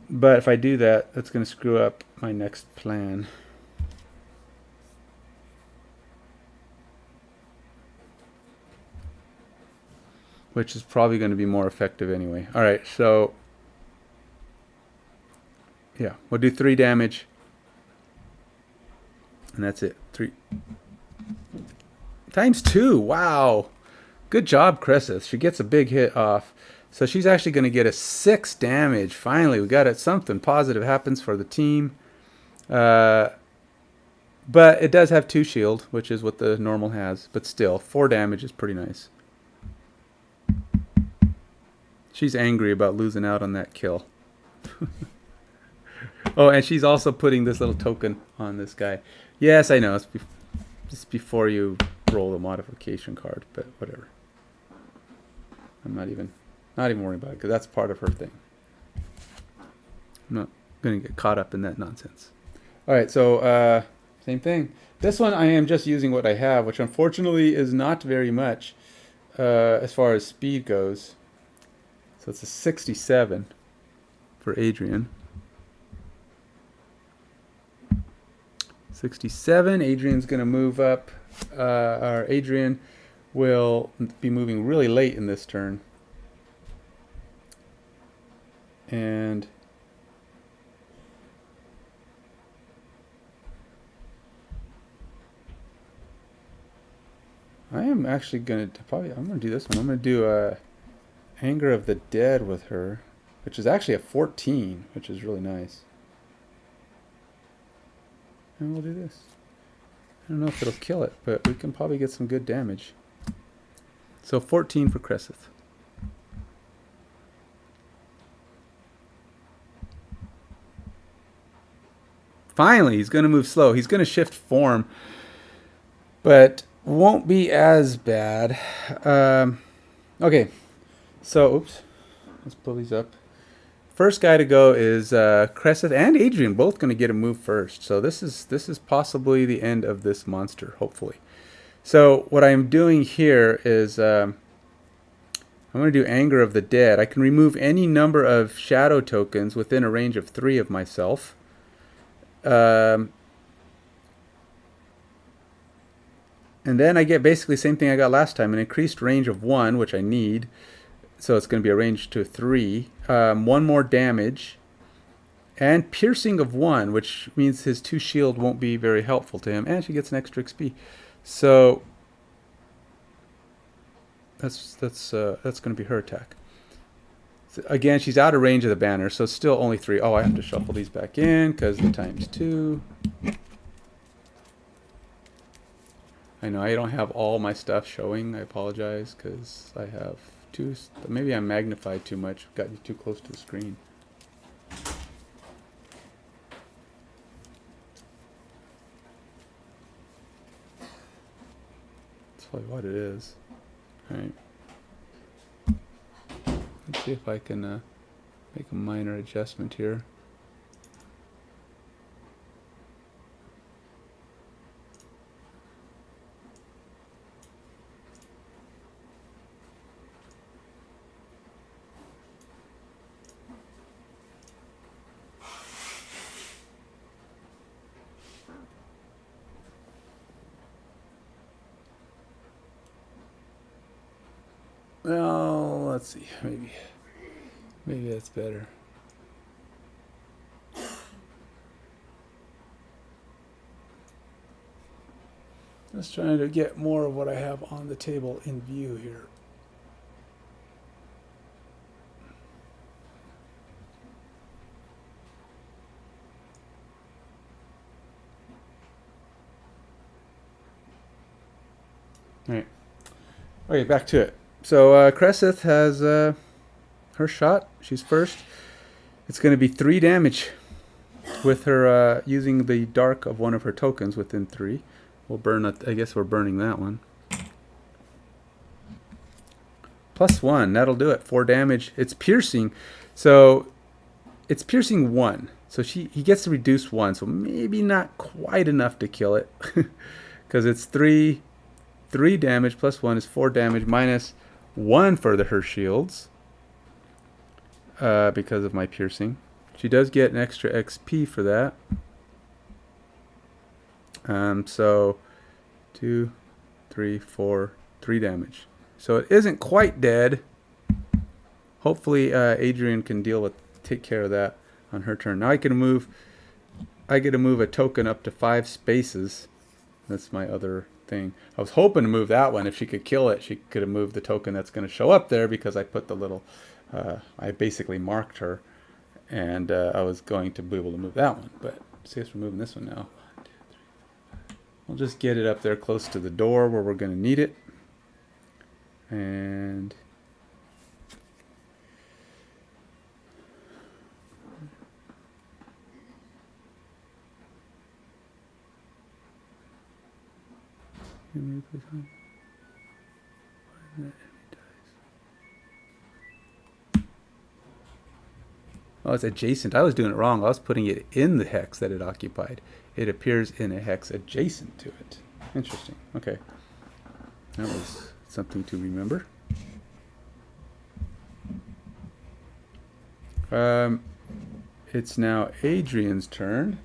but if I do that, that's going to screw up my next plan. Which is probably going to be more effective anyway. Alright, so... Yeah, we'll do 3 damage. And that's it. 3 times 2. Wow. Good job, Cresseth. She gets a big hit off. So she's actually going to get a 6 damage. Finally, we got it. Something positive happens for the team. But it does have 2 shield, which is what the normal has. But still, 4 damage is pretty nice. She's angry about losing out on that kill. Oh, and she's also putting this little token on this guy. Yes, I know. It's just before you roll the modification card, but whatever. I'm not even worried about it because that's part of her thing. I'm not going to get caught up in that nonsense. All right, so same thing. This one I am just using what I have, which unfortunately is not very much as far as speed goes. So it's a 67 for Adrian. 67. Adrian's going to move up. Adrian will be moving really late in this turn. And I am actually going to I'm going to do this one. I'm going to do Anger of the Dead with her, which is actually a 14, which is really nice. And we'll do this. I don't know if it'll kill it, but we can probably get some good damage. So 14 for Cresseth. Finally, he's going to move slow. He's going to shift form, but won't be as bad. Okay, so, oops. Let's pull these up. First guy to go is Cresseth and Adrian, both going to get a move first. So this is possibly the end of this monster, hopefully. So what I'm doing here is I'm going to do Anger of the Dead. I can remove any number of shadow tokens within a range of 3 of myself. And then I get basically the same thing I got last time, an increased range of 1, which I need. So it's going to be a range to 3. 1 more damage. And piercing of 1, which means his 2 shield won't be very helpful to him. And she gets an extra XP. So that's going to be her attack. So again, she's out of range of the banner, so it's still only 3. Oh, I have to shuffle these back in because the times 2. I know I don't have all my stuff showing. I apologize because I have 2. Maybe I'm magnified too much. Got you too close to the screen. That's probably what it is. All right. Let's see if I can make a minor adjustment here. Well, let's see. Maybe that's better. Just trying to get more of what I have on the table in view here. All right. Okay, back to it. So Cresseth has her shot. She's first. It's going to be 3 damage with her using the dark of one of her tokens within 3. We'll burn it. I guess we're burning that one. +1. That'll do it. 4 damage. It's piercing. So it's piercing 1. So he gets to reduce 1. So maybe not quite enough to kill it. Because it's 3 damage +1 is 4 damage minus 1 for her shields. Because of my piercing. She does get an extra XP for that. So 2, 3, 4, 3 damage. So it isn't quite dead. Hopefully Adrian can take care of that on her turn. Now I get to move a token up to 5 spaces. That's my other thing. I was hoping to move that one. If she could kill it, she could have moved the token that's going to show up there because I put the little I basically marked her, and I was going to be able to move that one. But see us removing this one now. We'll just get it up there close to the door where we're going to need it. And oh, it's adjacent. I was doing it wrong. I was putting it in the hex that it occupied. It appears in a hex adjacent to it. Interesting. Okay. That was something to remember. It's now Adrian's turn.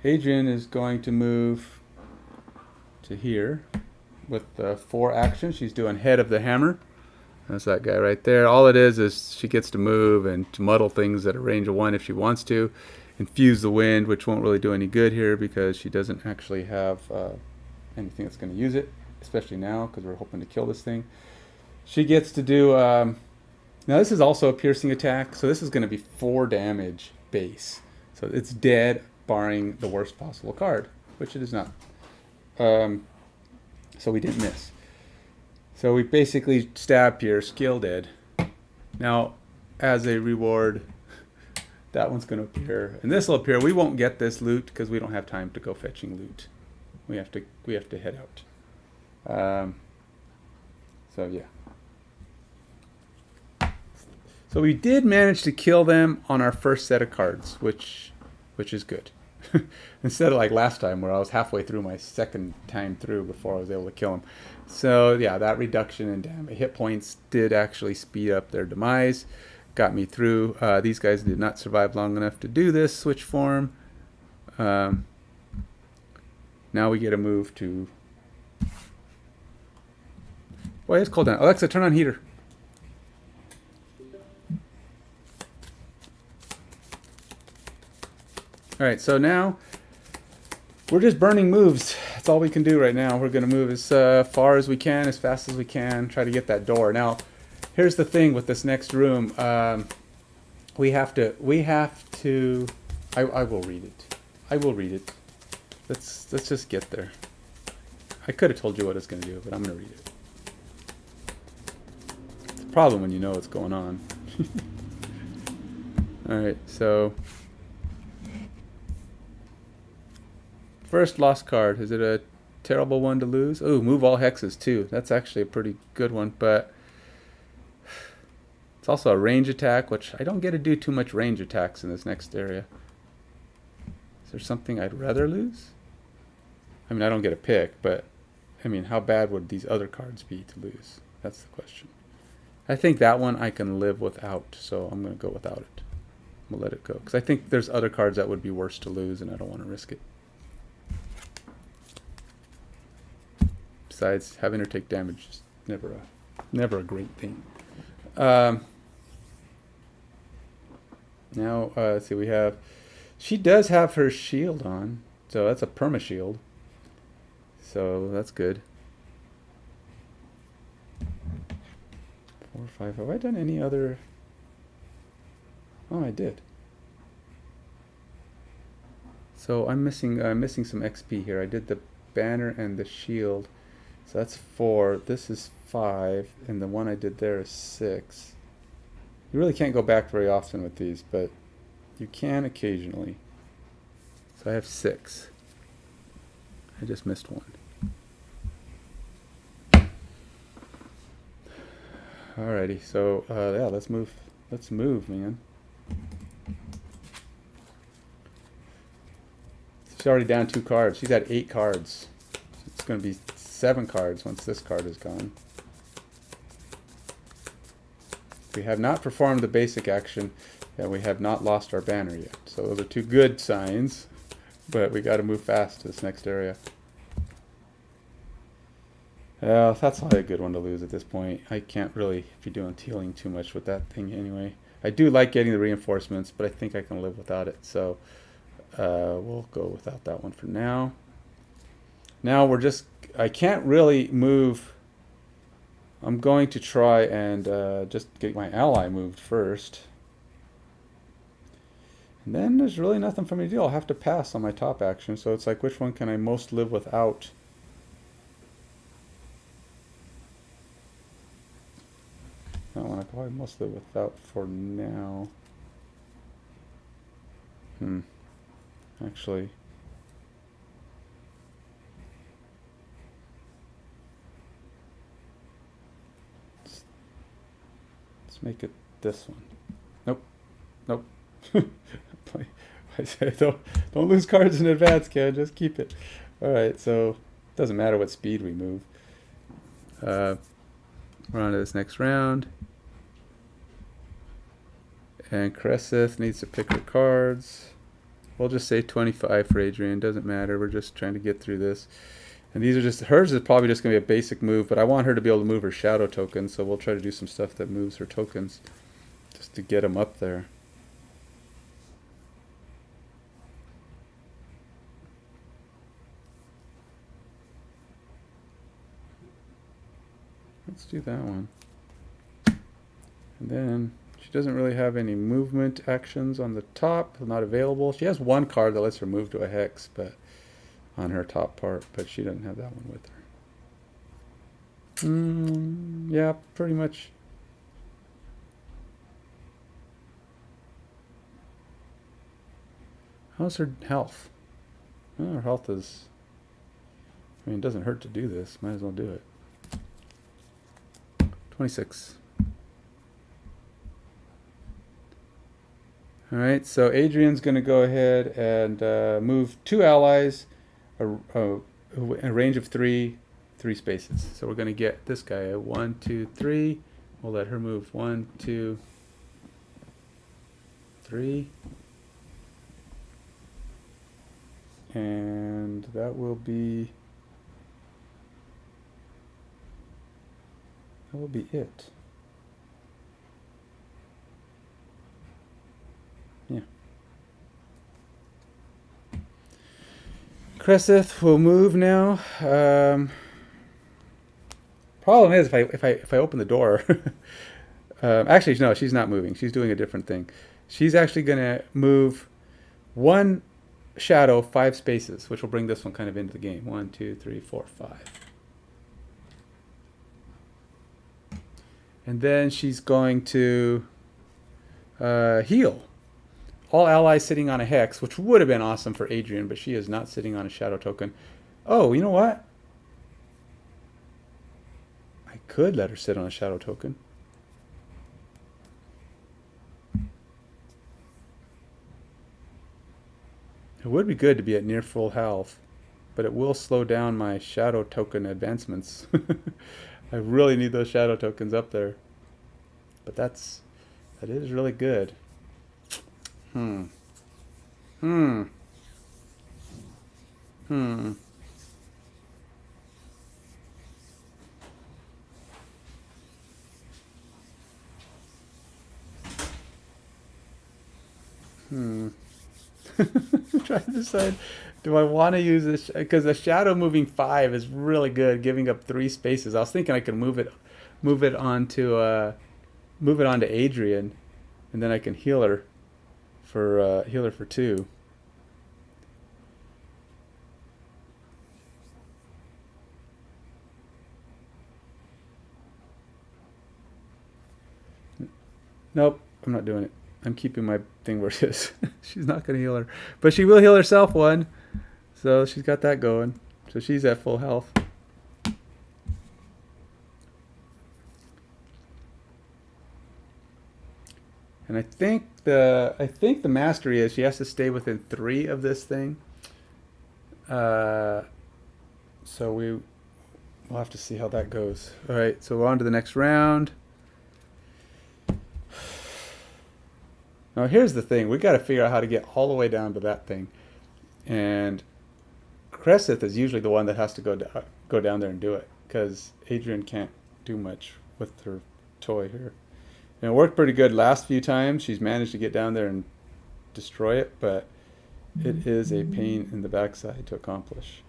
Adrian is going to move to here with 4 actions. She's doing Head of the Hammer. That's that guy right there. All it is she gets to move and to muddle things at a range of 1 if she wants to. Infuse the Wind, which won't really do any good here because she doesn't actually have anything that's going to use it, especially now because we're hoping to kill this thing. She gets to do... now this is also a piercing attack, so this is going to be 4 damage base. So it's dead, barring the worst possible card, which it is not. So we didn't miss. So we basically stabbed here, skill dead. Now, as a reward, that one's going to appear, and this will appear. We won't get this loot because we don't have time to go fetching loot. We have to head out. So yeah. So we did manage to kill them on our first set of cards, which is good. Instead of like last time where I was halfway through my second time through before I was able to kill them. So yeah, that reduction in damage hit points did actually speed up their demise. Got me through. These guys did not survive long enough to do this switch form. Now we get a move to... Boy, it's cold down. Alexa, turn on heater. All right, so now we're just burning moves. That's all we can do right now. We're going to move as far as we can, as fast as we can, try to get that door. Now, here's the thing with this next room. We have to. I will read it. I will read it. Let's just get there. I could have told you what it's going to do, but I'm going to read it. It's a problem when you know what's going on. All right, so. First lost card. Is it a terrible one to lose? Oh, move all hexes too. That's actually a pretty good one, but it's also a range attack, which I don't get to do too much range attacks in this next area. Is there something I'd rather lose? I mean, I don't get a pick, but I mean, how bad would these other cards be to lose? That's the question. I think that one I can live without, so I'm going to go without it. I'm going to let it go, because I think there's other cards that would be worse to lose, and I don't want to risk it. Besides, having her take damage is never a great thing. Now, let's see, we have... She does have her shield on, so that's a perma shield. So that's good. 4, 5. Have I done any other... Oh, I did. So I'm missing some XP here. I did the banner and the shield. So that's 4. This is 5, and the one I did there is 6. You really can't go back very often with these, but you can occasionally. So I have 6. I just missed one. Alrighty, so yeah, let's move. Let's move, man. She's already down 2 cards. She's at 8 cards. It's going to be 7 cards once this card is gone. We have not performed the basic action, and we have not lost our banner yet. So those are 2 good signs, but we got to move fast to this next area. That's probably a good one to lose at this point. I can't really be doing healing too much with that thing anyway. I do like getting the reinforcements, but I think I can live without it. So we'll go without that one for now. Now we're just... I can't really move. I'm going to try and just get my ally moved first. And then there's really nothing for me to do. I'll have to pass on my top action. So it's like, which one can I most live without? That one I can probably most live without for now. Actually... make it this one. Nope. Nope. I say don't lose cards in advance, Ken. Just keep it. Alright, so it doesn't matter what speed we move. We're on to this next round. And Cresseth needs to pick her cards. We'll just say 25 for Adrian. Doesn't matter. We're just trying to get through this. And these are just, hers is probably just going to be a basic move, but I want her to be able to move her shadow tokens, so we'll try to do some stuff that moves her tokens just to get them up there. Let's do that one. And then she doesn't really have any movement actions on the top, not available. She has one card that lets her move to a hex, but on her top part, but she doesn't have that one with her. Yeah, pretty much. How's her health? Well, her health is... I mean, it doesn't hurt to do this. Might as well do it. 26. All right, so Adrian's going to go ahead and move 2 allies, a range of 3 spaces. So we're going to get this guy a 1, 2, 3. We'll let her move 1, 2, 3. And that will be it. Yeah. Cresseth will move now. Problem is, if I open the door, actually no, she's not moving. She's doing a different thing. She's actually going to move 1 shadow 5 spaces, which will bring this one kind of into the game. 1, 2, 3, 4, 5. And then she's going to heal all allies sitting on a hex, which would have been awesome for Adrian, but she is not sitting on a shadow token. Oh, you know what? I could let her sit on a shadow token. It would be good to be at near full health, but it will slow down my shadow token advancements. I really need those shadow tokens up there. But that is really good. Hmm. Trying to decide, do I want to use this? Because the shadow moving 5 is really good, giving up 3 spaces. I was thinking I could move it onto Adrian, and then I can heal her for 2. Nope, I'm not doing it. I'm keeping my thing where it is. She's not going to heal her. But she will heal herself 1. So she's got that going. So she's at full health. And I think the mastery is she has to stay within 3 of this thing. So we'll have to see how that goes. All right, so we're on to the next round. Now here's the thing, we got to figure out how to get all the way down to that thing, and Cresseth is usually the one that has to go down there and do it, because Adrian can't do much with her toy here. And it worked pretty good last few times. She's managed to get down there and destroy it, but it is a pain in the backside to accomplish.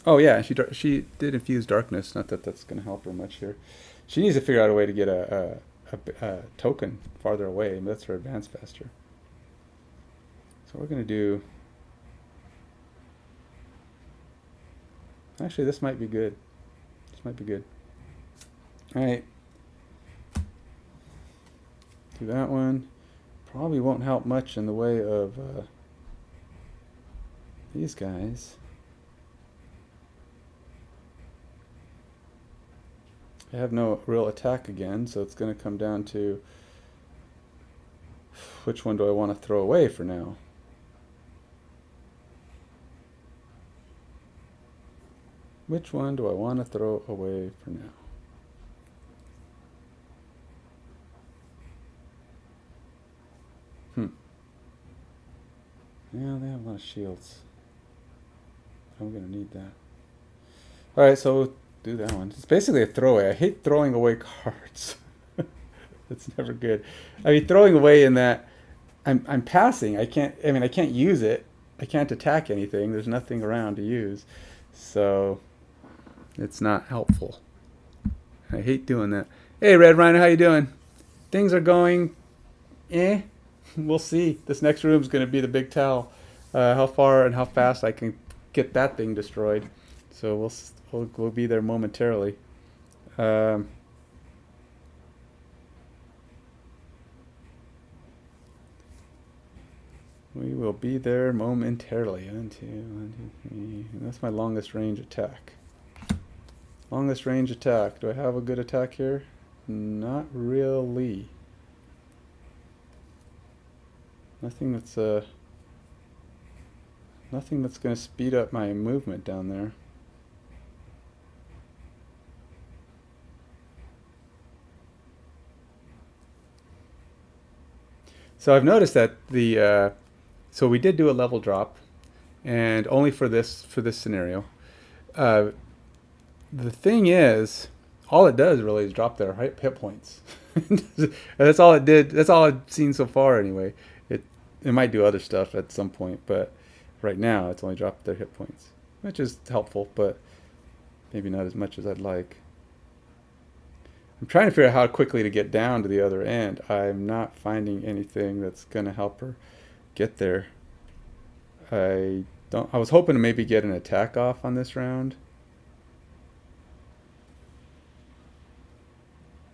Oh yeah, she did infuse darkness. Not that that's going to help her much here. She needs to figure out a way to get a token farther away. And that's her advance faster. So we're going to do... Actually, this might be good. This might be good. All right. Do that one. Probably won't help much in the way of these guys. I have no real attack again, so it's going to come down to which one do I want to throw away for now. Which one do I want to throw away for now? Yeah, they have a lot of shields. I'm going to need that. Alright, so we'll do that one. It's basically a throwaway. I hate throwing away cards. It's never good. I mean, throwing away in that I'm passing. I can't use it. I can't attack anything. There's nothing around to use. So It's not helpful. I hate doing that. Hey, Red Rhino, how you doing? Things are going, eh? We'll see. This next room is going to be the big tell. How far and how fast I can get that thing destroyed. So we'll be there momentarily. Um, we will be there momentarily. 1, 2, 1, 2, 3. And that's my longest range attack. Longest range attack. Do I have a good attack here? Not really. Nothing that's going to speed up my movement down there. So I've noticed that so we did do a level drop, and only for this scenario. The thing is, all it does really is drop their hit points. That's all it did. That's all I've seen so far anyway. It might do other stuff at some point, but right now it's only dropped their hit points, which is helpful, but maybe not as much as I'd like. I'm trying to figure out how quickly to get down to the other end. I'm not finding anything that's going to help her get there. I was hoping to maybe get an attack off on this round,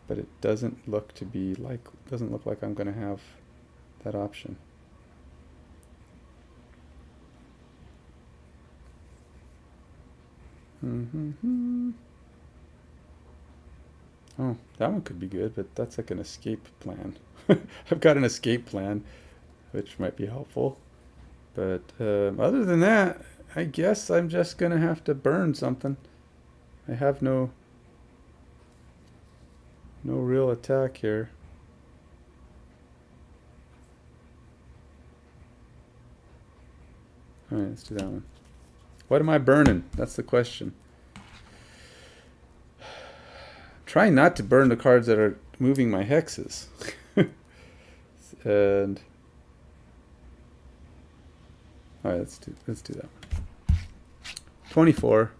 but it doesn't look like I'm going to have that option. Oh, that one could be good, but that's like an escape plan. I've got an escape plan, which might be helpful. But other than that, I guess I'm just going to have to burn something. I have no real attack here. Alright, let's do that one. What am I burning? That's the question. Trying not to burn the cards that are moving my hexes. And alright, let's do that one. 24.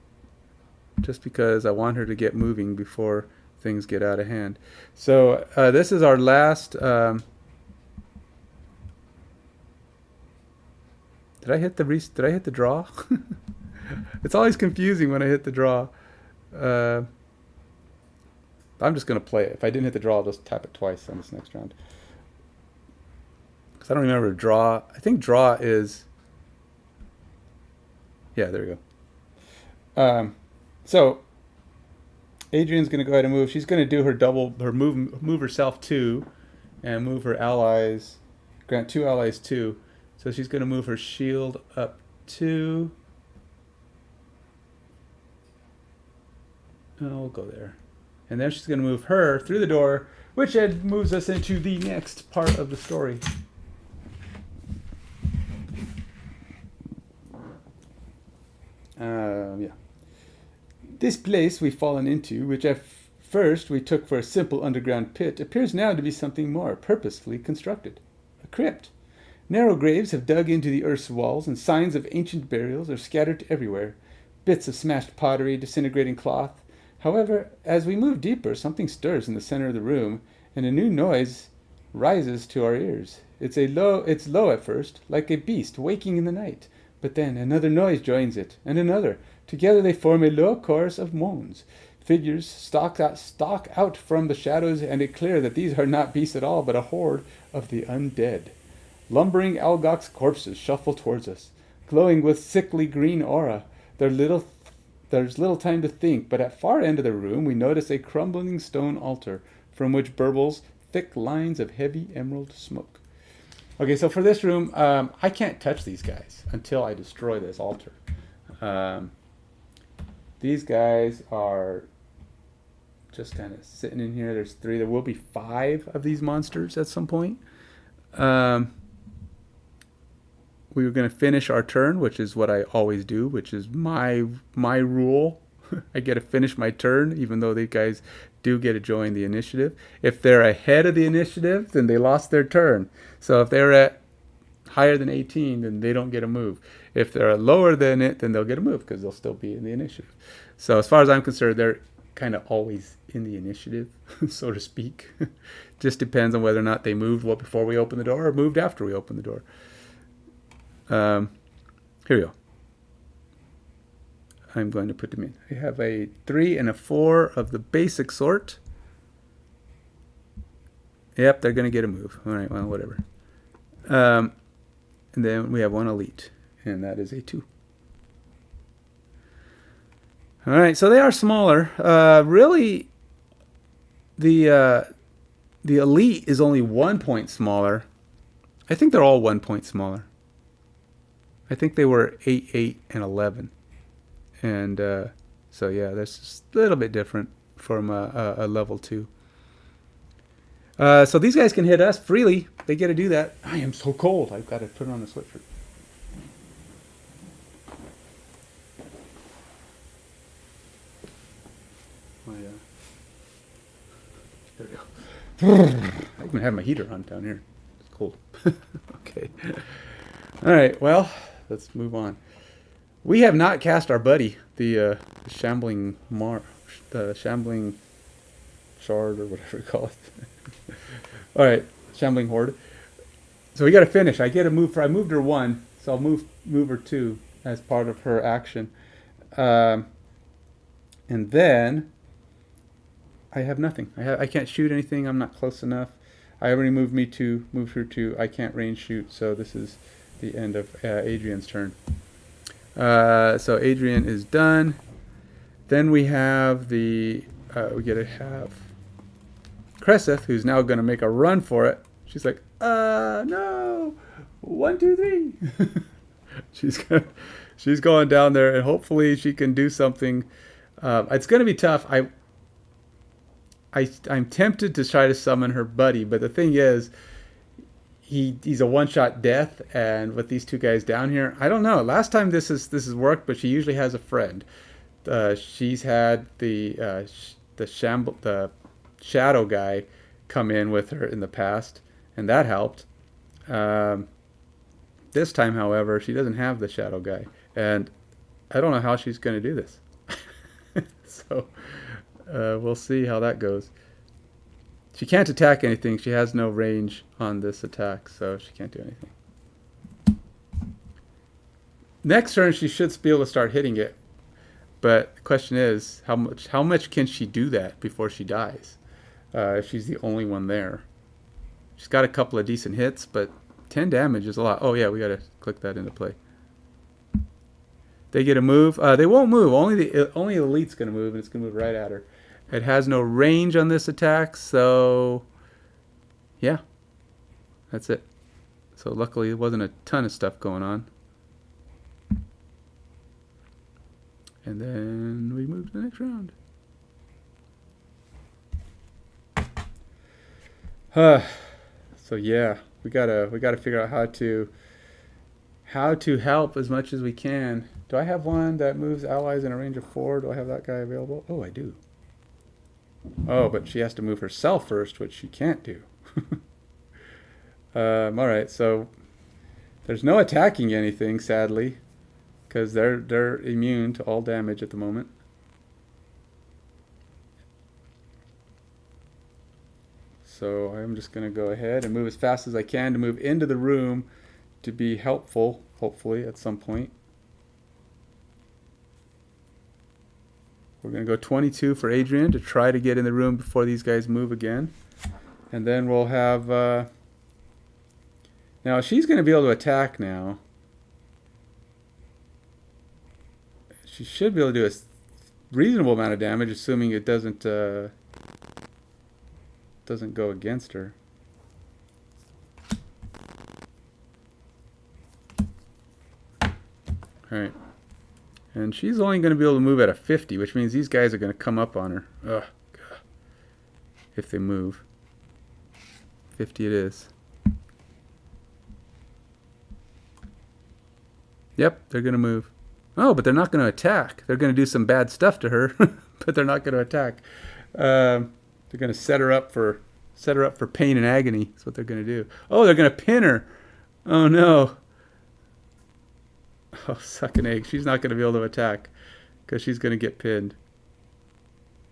Just because I want her to get moving before things get out of hand. So this is our last. Did I hit the draw? It's always confusing when I hit the draw. I'm just going to play it. If I didn't hit the draw, I'll just tap it twice on this next round. Because I don't remember draw. I think draw is... Yeah, there we go. So, Adrian's going to go ahead and move. She's going to do her move herself 2, and move her allies, grant 2 allies 2. So she's going to move her shield up 2. Oh, we'll go there. And then she's going to move her through the door, which moves us into the next part of the story. Yeah. This place we've fallen into, which at first we took for a simple underground pit, appears now to be something more purposefully constructed. A crypt. Narrow graves have dug into the earth's walls, and signs of ancient burials are scattered everywhere. Bits of smashed pottery, disintegrating cloth. However, as we move deeper, something stirs in the center of the room, and a new noise rises to our ears. It's low at first, like a beast waking in the night. But then another noise joins it, and another. Together they form a low chorus of moans. Figures stalk out from the shadows, and it's clear that these are not beasts at all, but a horde of the undead. Lumbering Algok's corpses shuffle towards us, glowing with sickly green aura. There's little time to think, but at far end of the room we notice a crumbling stone altar, from which burbles thick lines of heavy emerald smoke. Okay, so for this room, I can't touch these guys until I destroy this altar. These guys are just kind of sitting in here. There's 3. There will be 5 of these monsters at some point. We were going to finish our turn, which is what I always do, which is my rule. I get to finish my turn, even though these guys do get to join the initiative. If they're ahead of the initiative, then they lost their turn. So if they're at higher than 18, then they don't get a move. If they're lower than it, then they'll get a move because they'll still be in the initiative. So as far as I'm concerned, they're kind of always in the initiative, so to speak. Just depends on whether or not they moved before we open the door or moved after we open the door. Here we go. I'm going to put them in. I have a 3 and a 4 of the basic sort. Yep, they're going to get a move. All right, well, whatever. And then we have 1 elite, and that is a 2. All right, so they are smaller. Really, the elite is only 1 point smaller. I think they're all 1 point smaller. I think they were 8, 8, and 11. And so, yeah, that's just a little bit different from a level 2. So these guys can hit us freely. They get to do that. I am so cold. I've got to put on the sweatshirt. There we go. I even have my heater on down here. It's cold. Okay. All right. Well, let's move on. We have not cast our buddy, the shambling shard or whatever you call it. All right, shambling horde. So we got to finish. I get a move for. I moved her 1, so I'll move her 2 as part of her action, and then I have nothing. I can't shoot anything. I'm not close enough. I already moved her 2. I can't range shoot. So this is the end of Adrian's turn. So Adrian is done. Then we have we get to have Cresseth, who's now going to make a run for it. She's like, no, 1, 2, 3. She's going down there, and hopefully she can do something. It's going to be tough. I'm tempted to try to summon her buddy, but the thing is, he's a one-shot death, and with these 2 guys down here, I don't know. Last time this has worked, but she usually has a friend. She's had the shadow guy come in with her in the past, and that helped. This time, however, she doesn't have the shadow guy, and I don't know how she's going to do this. So we'll see how that goes. She can't attack anything. She has no range on this attack, so she can't do anything. Next turn, she should be able to start hitting it. But the question is, how much can she do that before she dies? If she's the only one there. She's got a couple of decent hits, but 10 damage is a lot. Oh, yeah, we got to click that into play. They get a move. They won't move. Only Elite's going to move, and it's going to move right at her. It has no range on this attack, so yeah, that's it. So luckily, there wasn't a ton of stuff going on. And then we move to the next round. So yeah, we gotta figure out how to help as much as we can. Do I have one that moves allies in a range of 4? Do I have that guy available? Oh, I do. Oh, but she has to move herself first, which she can't do. All right, so there's no attacking anything, sadly, because they're immune to all damage at the moment. So I'm just going to go ahead and move as fast as I can to move into the room to be helpful, hopefully, at some point. We're going to go 22 for Adrian to try to get in the room before these guys move again. And then we'll have... now, she's going to be able to attack now. She should be able to do a reasonable amount of damage, assuming it doesn't go against her. All right. And she's only going to be able to move at a 50, which means these guys are going to come up on her. Ugh, God. If they move. 50 it is. Yep, they're going to move. Oh, but they're not going to attack. They're going to do some bad stuff to her, but they're not going to attack. They're going to set her up for pain and agony. That's what they're going to do. Oh, they're going to pin her. Oh no. Oh, suck an egg. She's not going to be able to attack because she's going to get pinned.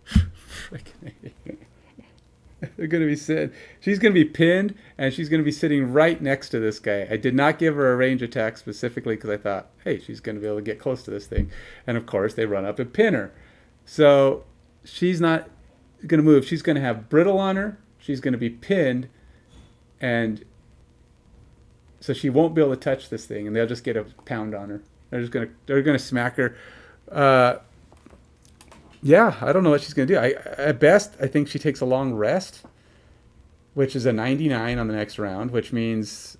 Freaking egg. They're going to be sitting. She's going to be pinned, and she's going to be sitting right next to this guy. I did not give her a range attack specifically because I thought, hey, she's going to be able to get close to this thing. And of course, they run up and pin her. So she's not going to move. She's going to have brittle on her. She's going to be pinned, and so she won't be able to touch this thing, and they'll just get a pound on her. They're gonna smack her. Yeah, I don't know what she's gonna do. At best, I think she takes a long rest, which is a 99 on the next round, which means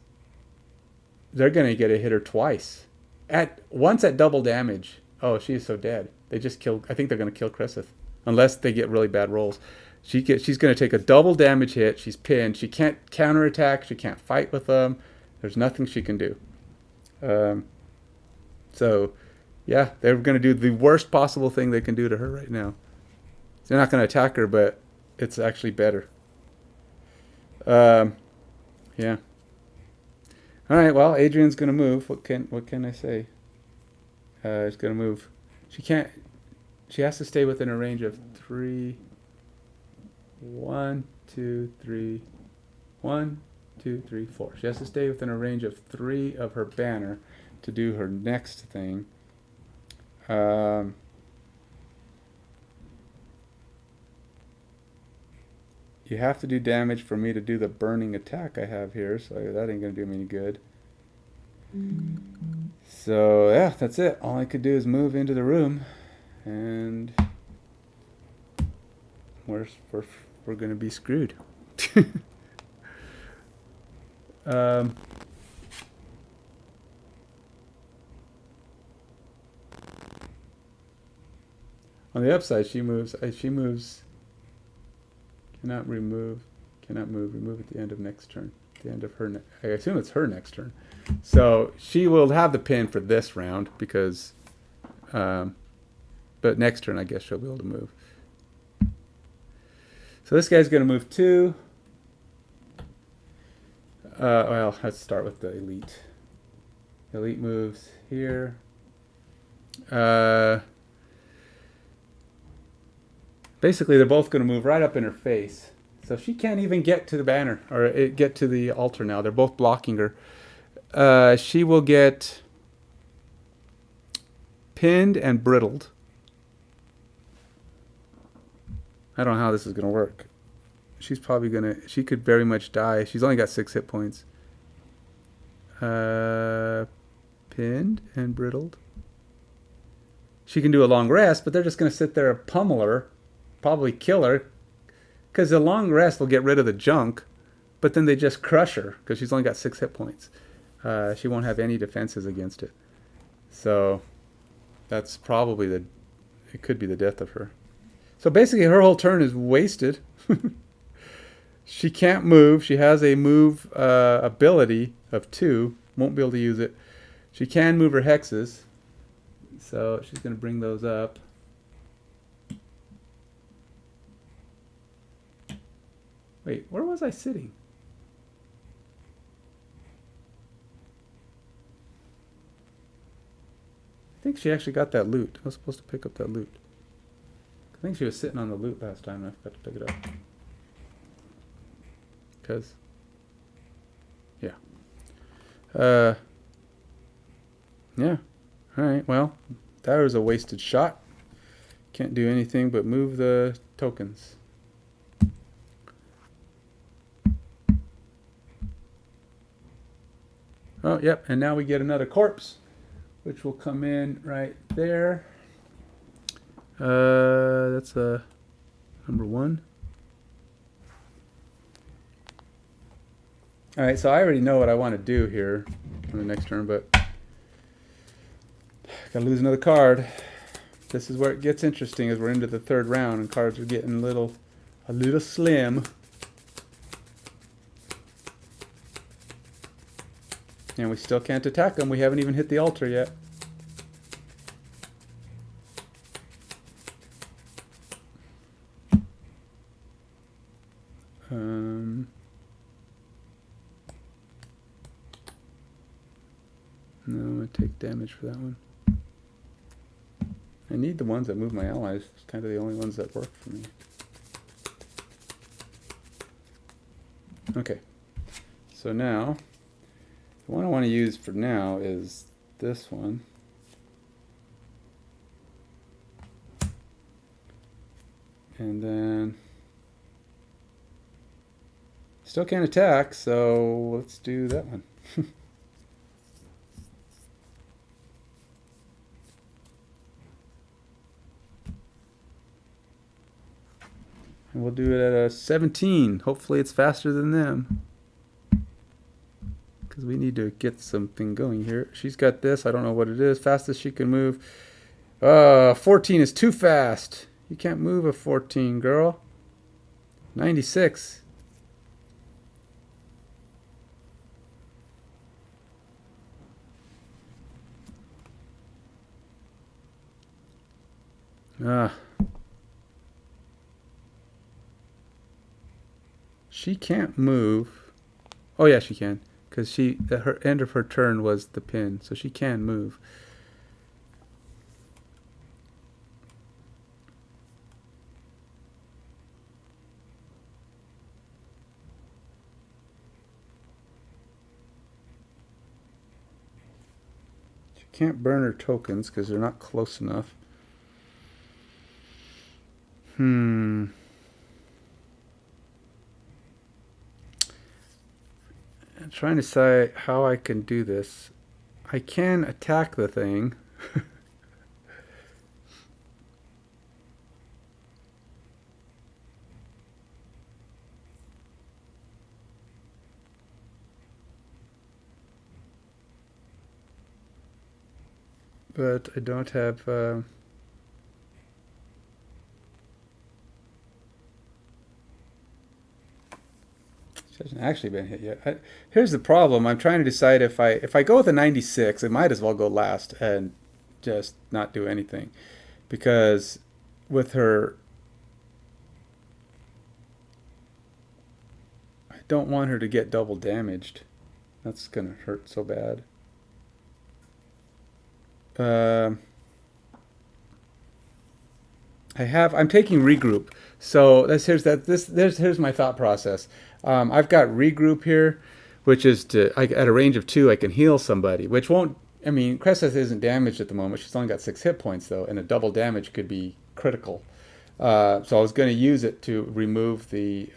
they're gonna get a hitter twice. Once at double damage. Oh, she is so dead. They just killed. I think they're gonna kill Chrisith, unless they get really bad rolls. She's gonna take a double damage hit. She's pinned. She can't counterattack. She can't fight with them. There's nothing she can do. So, yeah, they're going to do the worst possible thing they can do to her right now. They're not going to attack her, but it's actually better. Yeah. All right. Well, Adrian's going to move. What can I say? She's going to move. She can't. She has to stay within a range of 3. 1, 2, 3. 1, 2, 3, 4. She has to stay within a range of 3 of her banner to do her next thing. You have to do damage for me to do the burning attack I have here, so that ain't gonna do me any good. So yeah, that's it. All I could do is move into the room, and we're gonna be screwed. On the upside, she moves. Cannot move at the end of next turn. At the end of her I assume it's her next turn. So she will have the pin for this round because, but next turn I guess she'll be able to move. So this guy's gonna move 2. Well, let's start with the elite. Elite moves here. Basically, they're both going to move right up in her face. So she can't even get to the banner or get to the altar now. They're both blocking her. She will get pinned and brittled. I don't know how this is going to work. She's probably going to... She could very much die. She's only got 6 hit points. Pinned and brittled. She can do a long rest, but they're just going to sit there and pummel her. Probably kill her, because the long rest will get rid of the junk, but then they just crush her because she's only got 6 hit points. She won't have any defenses against it, so that's probably it could be the death of her. So basically, her whole turn is wasted. She can't move. She has a move ability of 2. Won't be able to use it. She can move her hexes, so she's going to bring those up. Wait, where was I sitting? I think she actually got that loot. I was supposed to pick up that loot. I think she was sitting on the loot last time and I forgot to pick it up. Because, yeah. Yeah. Alright, well, that was a wasted shot. Can't do anything but move the tokens. Oh, yep, and now we get another corpse, which will come in right there. That's number 1. All right, so I already know what I want to do here on the next turn, but gotta lose another card. This is where it gets interesting as we're into the 3rd round and cards are getting a little slim. And we still can't attack them. We haven't even hit the altar yet. No, it take damage for that one. I need the ones that move my allies. It's kind of the only ones that work for me. Okay. So now, the one I want to use for now is this one. And then still can't attack, so let's do that one. And we'll do it at a 17. Hopefully it's faster than them, because we need to get something going here. She's got this. I don't know what it is. Fastest she can move. 14 is too fast. You can't move a 14, girl. 96. She can't move. Oh yeah, she can, because she at her end of her turn was the pin, so she can move. She can't burn her tokens because they're not close enough. I'm trying to decide how I can do this. I can attack the thing. But I don't have... She hasn't actually been hit yet. Here's the problem. I'm trying to decide if I go with a 96, I might as well go last and just not do anything. Because with her... I don't want her to get double damaged. That's going to hurt so bad. I'm taking regroup. So here's my thought process. I've got regroup here, which is at a range of 2, I can heal somebody, which won't, I mean, Cresseth isn't damaged at the moment. She's only got 6 hit points though, and a double damage could be critical. So I was going to use it to remove the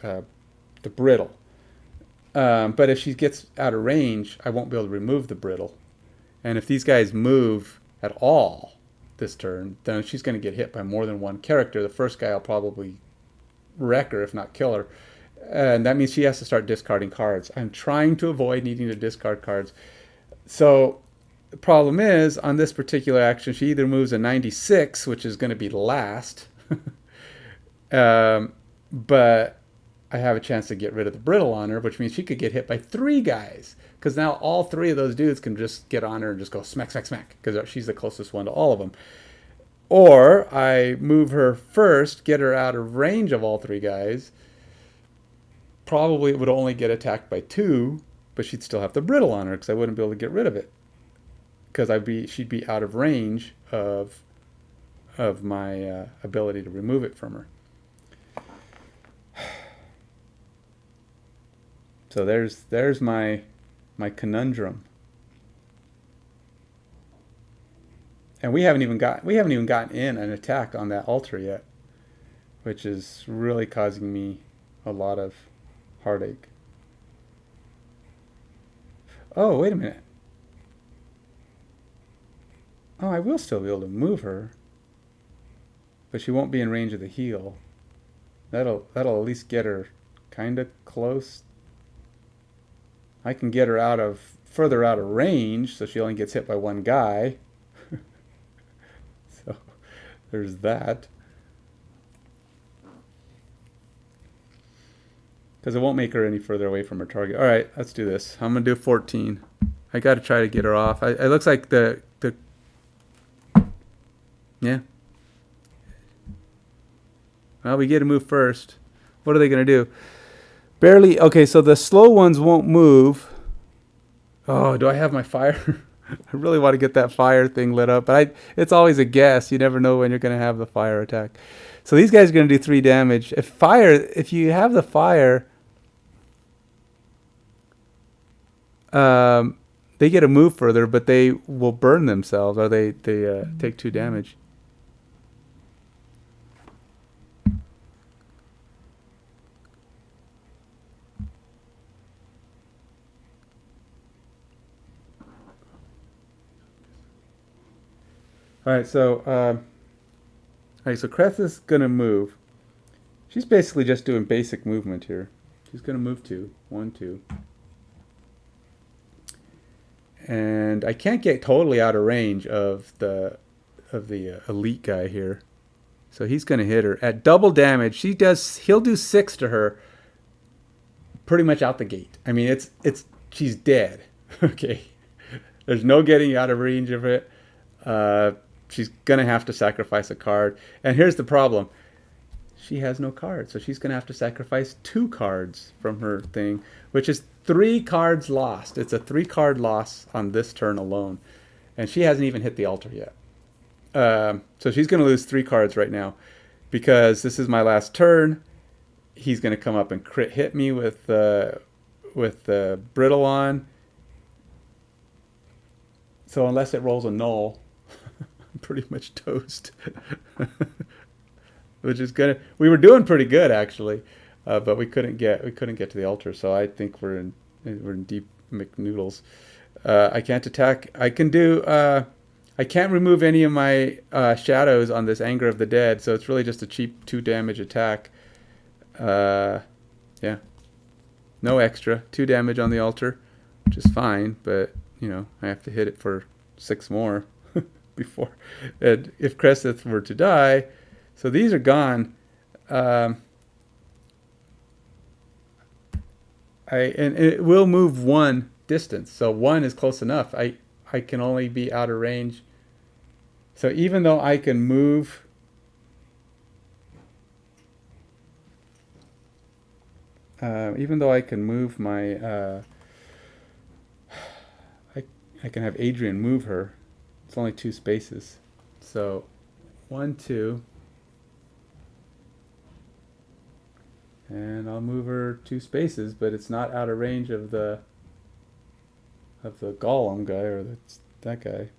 brittle. But if she gets out of range, I won't be able to remove the brittle. And if these guys move at all this turn, then she's going to get hit by more than one character. The first guy will probably wreck her, if not kill her. And that means she has to start discarding cards. I'm trying to avoid needing to discard cards. So the problem is, on this particular action, she either moves a 96, which is going to be last, but I have a chance to get rid of the brittle on her, which means she could get hit by 3 guys. Because now all 3 of those dudes can just get on her and just go smack, smack, smack. Because she's the closest one to all of them. Or I move her first, get her out of range of all 3 guys. Probably it would only get attacked by 2, but she'd still have the brittle on her because I wouldn't be able to get rid of it. Because she'd be out of range of my ability to remove it from her. So there's my conundrum. And we haven't even gotten in an attack on that altar yet, which is really causing me a lot of heartache. Oh, wait a minute. Oh, I will still be able to move her, but she won't be in range of the heal. That'll at least get her kind of close. I can get her further out of range, so she only gets hit by 1 guy. So there's that. Because it won't make her any further away from her target. All right, let's do this. I'm going to do 14. I got to try to get her off. It looks like the... Yeah. Well, we get to move first. What are they going to do? Barely. Okay, so the slow ones won't move. Oh, do I have my fire? I really want to get that fire thing lit up, but it's always a guess. You never know when you're going to have the fire attack. So these guys are going to do 3 damage. If you have the fire, they get to move further, but they will burn themselves, or they take 2 damage. All right, so Creth is gonna move. She's basically just doing basic movement here. She's gonna move 2, 1, 2, and I can't get totally out of range of the elite guy here. So he's gonna hit her at double damage. He'll do 6 to her, pretty much out the gate. I mean, she's dead. Okay, there's no getting out of range of it. She's going to have to sacrifice a card. And here's the problem. She has no cards, so she's going to have to sacrifice 2 cards from her thing, which is 3 cards lost. It's a 3-card loss on this turn alone. And she hasn't even hit the altar yet. So she's going to lose 3 cards right now because this is my last turn. He's going to come up and crit hit me with the brittle on. So unless it rolls a null, I'm pretty much toast. Which is gonna. We were doing pretty good actually, but we couldn't get to the altar. So I think we're in deep McNoodles. I can't attack. I can't remove any of my shadows on this Anger of the Dead. So it's really just a cheap 2 damage attack. Yeah. No extra. 2 damage on the altar, which is fine, but you know, I have to hit it for 6 more before. And if Cresseth were to die, so these are gone. And it will move 1 distance. So 1 is close enough. I can only be out of range. So even though I can move my I can have Adrian move her. It's only 2 spaces. So 1, 2. And I'll move her 2 spaces, but it's not out of range of the golem guy, or that guy.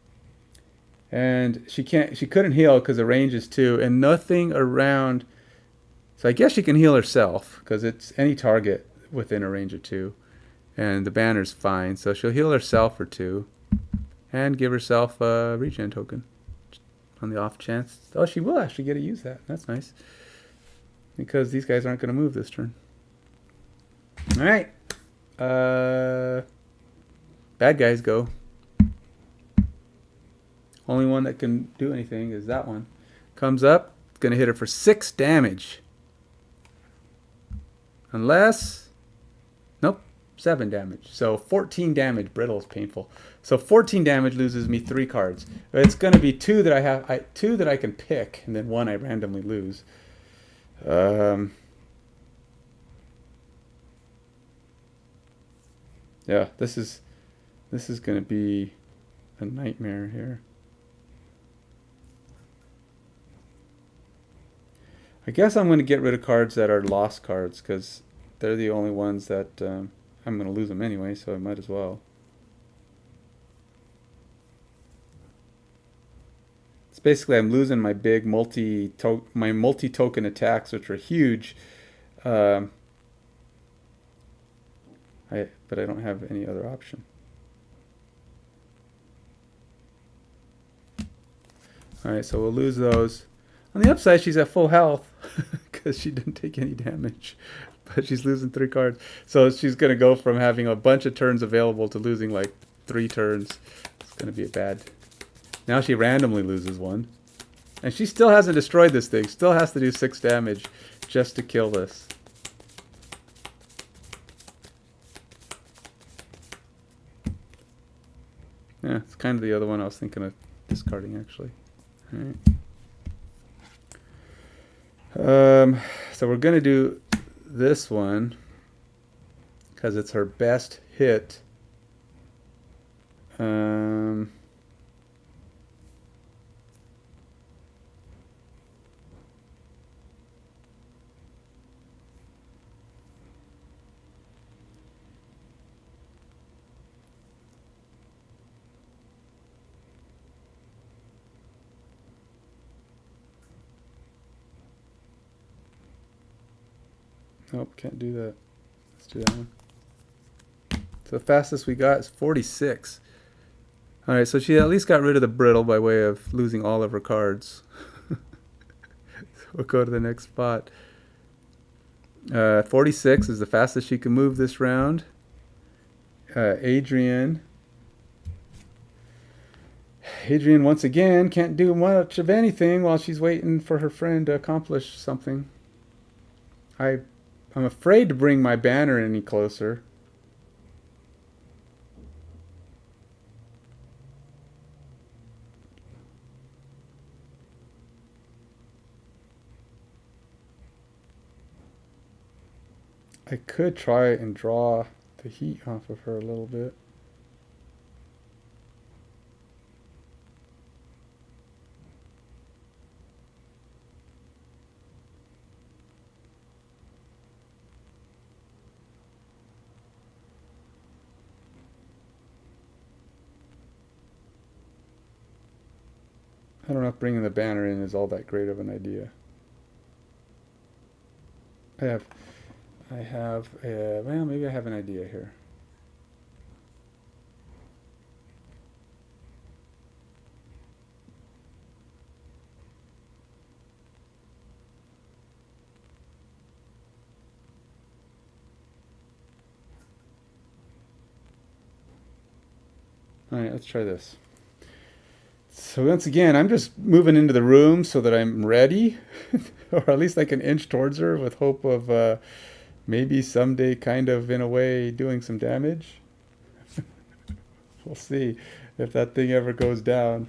And she couldn't heal because the range is 2 and nothing around. So I guess she can heal herself because it's any target within a range of 2. And the banner's fine, so she'll heal herself for 2 and give herself a regen token on the off chance. Oh, she will actually get to use that. That's nice, because these guys aren't going to move this turn. All right. Bad guys go. Only one that can do anything is that one. Comes up. It's going to hit her for 6 damage. Unless... Nope. 7 damage. So 14 damage. Brittle is painful. So 14 damage loses me 3 cards. It's going to be 2 that I have. 2 that I can pick, and then 1 I randomly lose. Yeah, this is going to be a nightmare here. I guess I'm going to get rid of cards that are lost cards, because they're the only ones that I'm going to lose them anyway, so I might as well. It's basically I'm losing my big multi-token attacks, which are huge. But I don't have any other option. Alright, so we'll lose those. On the upside, she's at full health because she didn't take any damage. But she's losing 3 cards. So she's going to go from having a bunch of turns available to losing like 3 turns. It's going to be a bad... Now she randomly loses 1. And she still hasn't destroyed this thing. Still has to do 6 damage just to kill this. Yeah, it's kind of the other one I was thinking of discarding, actually. All right. So we're going to do this one because it's her best hit. Um, nope, can't do that. Let's do that one. So the fastest we got is 46. All right, so she at least got rid of the brittle by way of losing all of her cards. We'll go to the next spot. 46 is the fastest she can move this round. Adrian once again can't do much of anything while she's waiting for her friend to accomplish something. I'm afraid to bring my banner any closer. I could try and draw the heat off of her a little bit. I don't know if bringing the banner in is all that great of an idea. Well, maybe I have an idea here. All right, let's try this. So once again, I'm just moving into the room so that I'm ready, or at least like an inch towards her with hope of maybe someday kind of in a way doing some damage. We'll see if that thing ever goes down.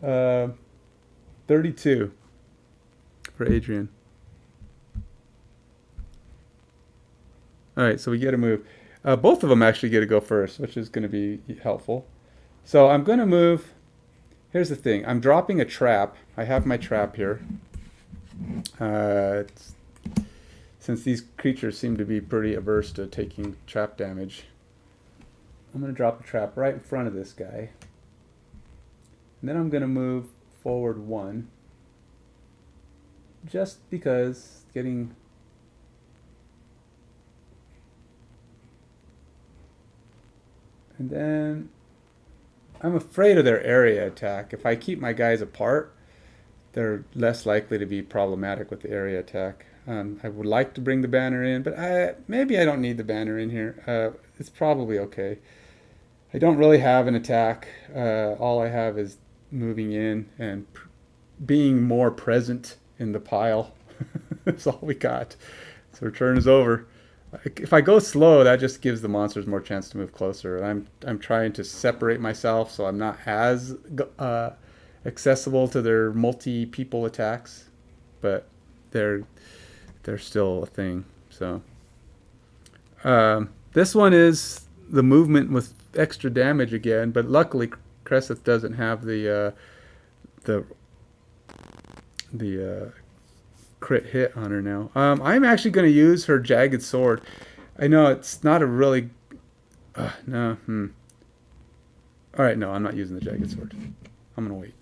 32 for Adrian. All right, so we get a move. Both of them actually get to go first, which is going to be helpful. So I'm going to move. Here's the thing. I'm dropping a trap. I have my trap here. Since these creatures seem to be pretty averse to taking trap damage, I'm going to drop a trap right in front of this guy. And then I'm going to move forward one. Just because getting... And then I'm afraid of their area attack. If I keep my guys apart, they're less likely to be problematic with the area attack. I would like to bring the banner in, but maybe I don't need the banner in here. It's probably okay. I don't really have an attack. All I have is moving in and being more present in the pile. That's all we got. So our turn is over. If I go slow, that just gives the monsters more chance to move closer. And I'm trying to separate myself so I'm not as accessible to their multi-people attacks, but they're still a thing. So this one is the movement with extra damage again, but luckily Cresseth doesn't have the crit hit on her now. I'm actually going to use her jagged sword. I know it's not a really... no. Alright, no, I'm not using the jagged sword. I'm going to wait.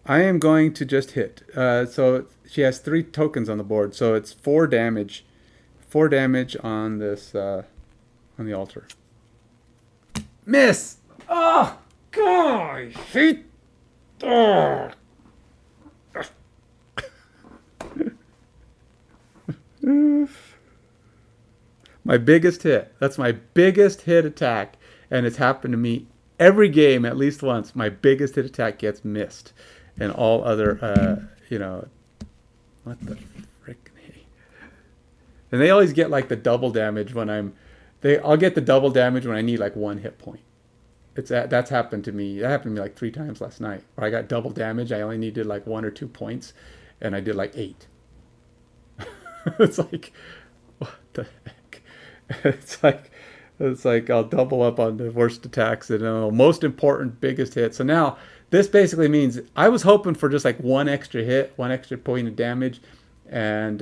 I am going to just hit. So she has 3 tokens on the board, so it's 4 damage. 4 damage on this, on the altar. Miss! Oh! God! I hate... Oh! My biggest hit. That's my biggest hit attack. And it's happened to me every game at least once. My biggest hit attack gets missed. And all other, what the frick? And they always get like the double damage when I'll get the double damage when I need like 1 hit point. That's happened to me. That happened to me like 3 times last night. Where I got double damage. I only needed like 1 or 2 points. And I did like 8. It's like, what the heck? It's like, It's like I'll double up on the worst attacks and most important, biggest hit. So now this basically means I was hoping for just like one extra hit, one extra point of damage, and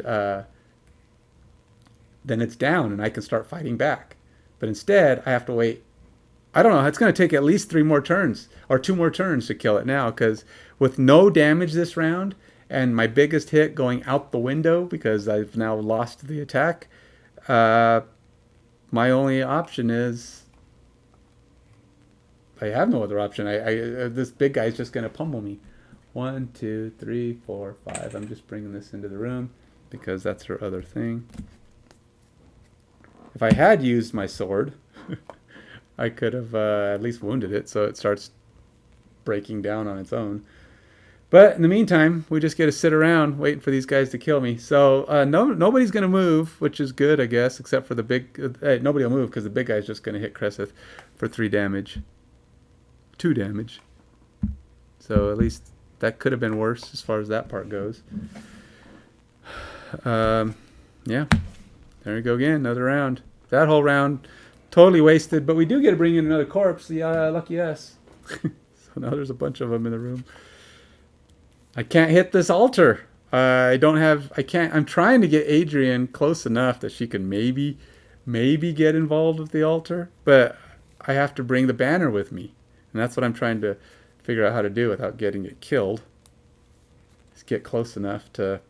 then it's down and I can start fighting back. But instead, I have to wait. I don't know. It's going to take at least 3 more turns or 2 more turns to kill it now because with no damage this round and my biggest hit going out the window because I've now lost the attack, my only option is I have no other option. This big guy's just going to pummel me. 1, 2, 3, 4, 5. I'm just bringing this into the room because that's her other thing. If I had used my sword, I could have at least wounded it so it starts breaking down on its own. But in the meantime, we just get to sit around waiting for these guys to kill me. So nobody's going to move, which is good, I guess, except for the big... nobody will move because the big guy's just going to hit Cresseth for 3 damage. 2 damage. So at least that could have been worse as far as that part goes. Yeah. There we go again, another round. That whole round, totally wasted. But we do get to bring in another corpse, the lucky us. So now there's a bunch of them in the room. I can't hit this altar. I can't. I'm trying to get Adrian close enough that she can maybe get involved with the altar. But I have to bring the banner with me. And that's what I'm trying to figure out how to do without getting it killed. Just get close enough to...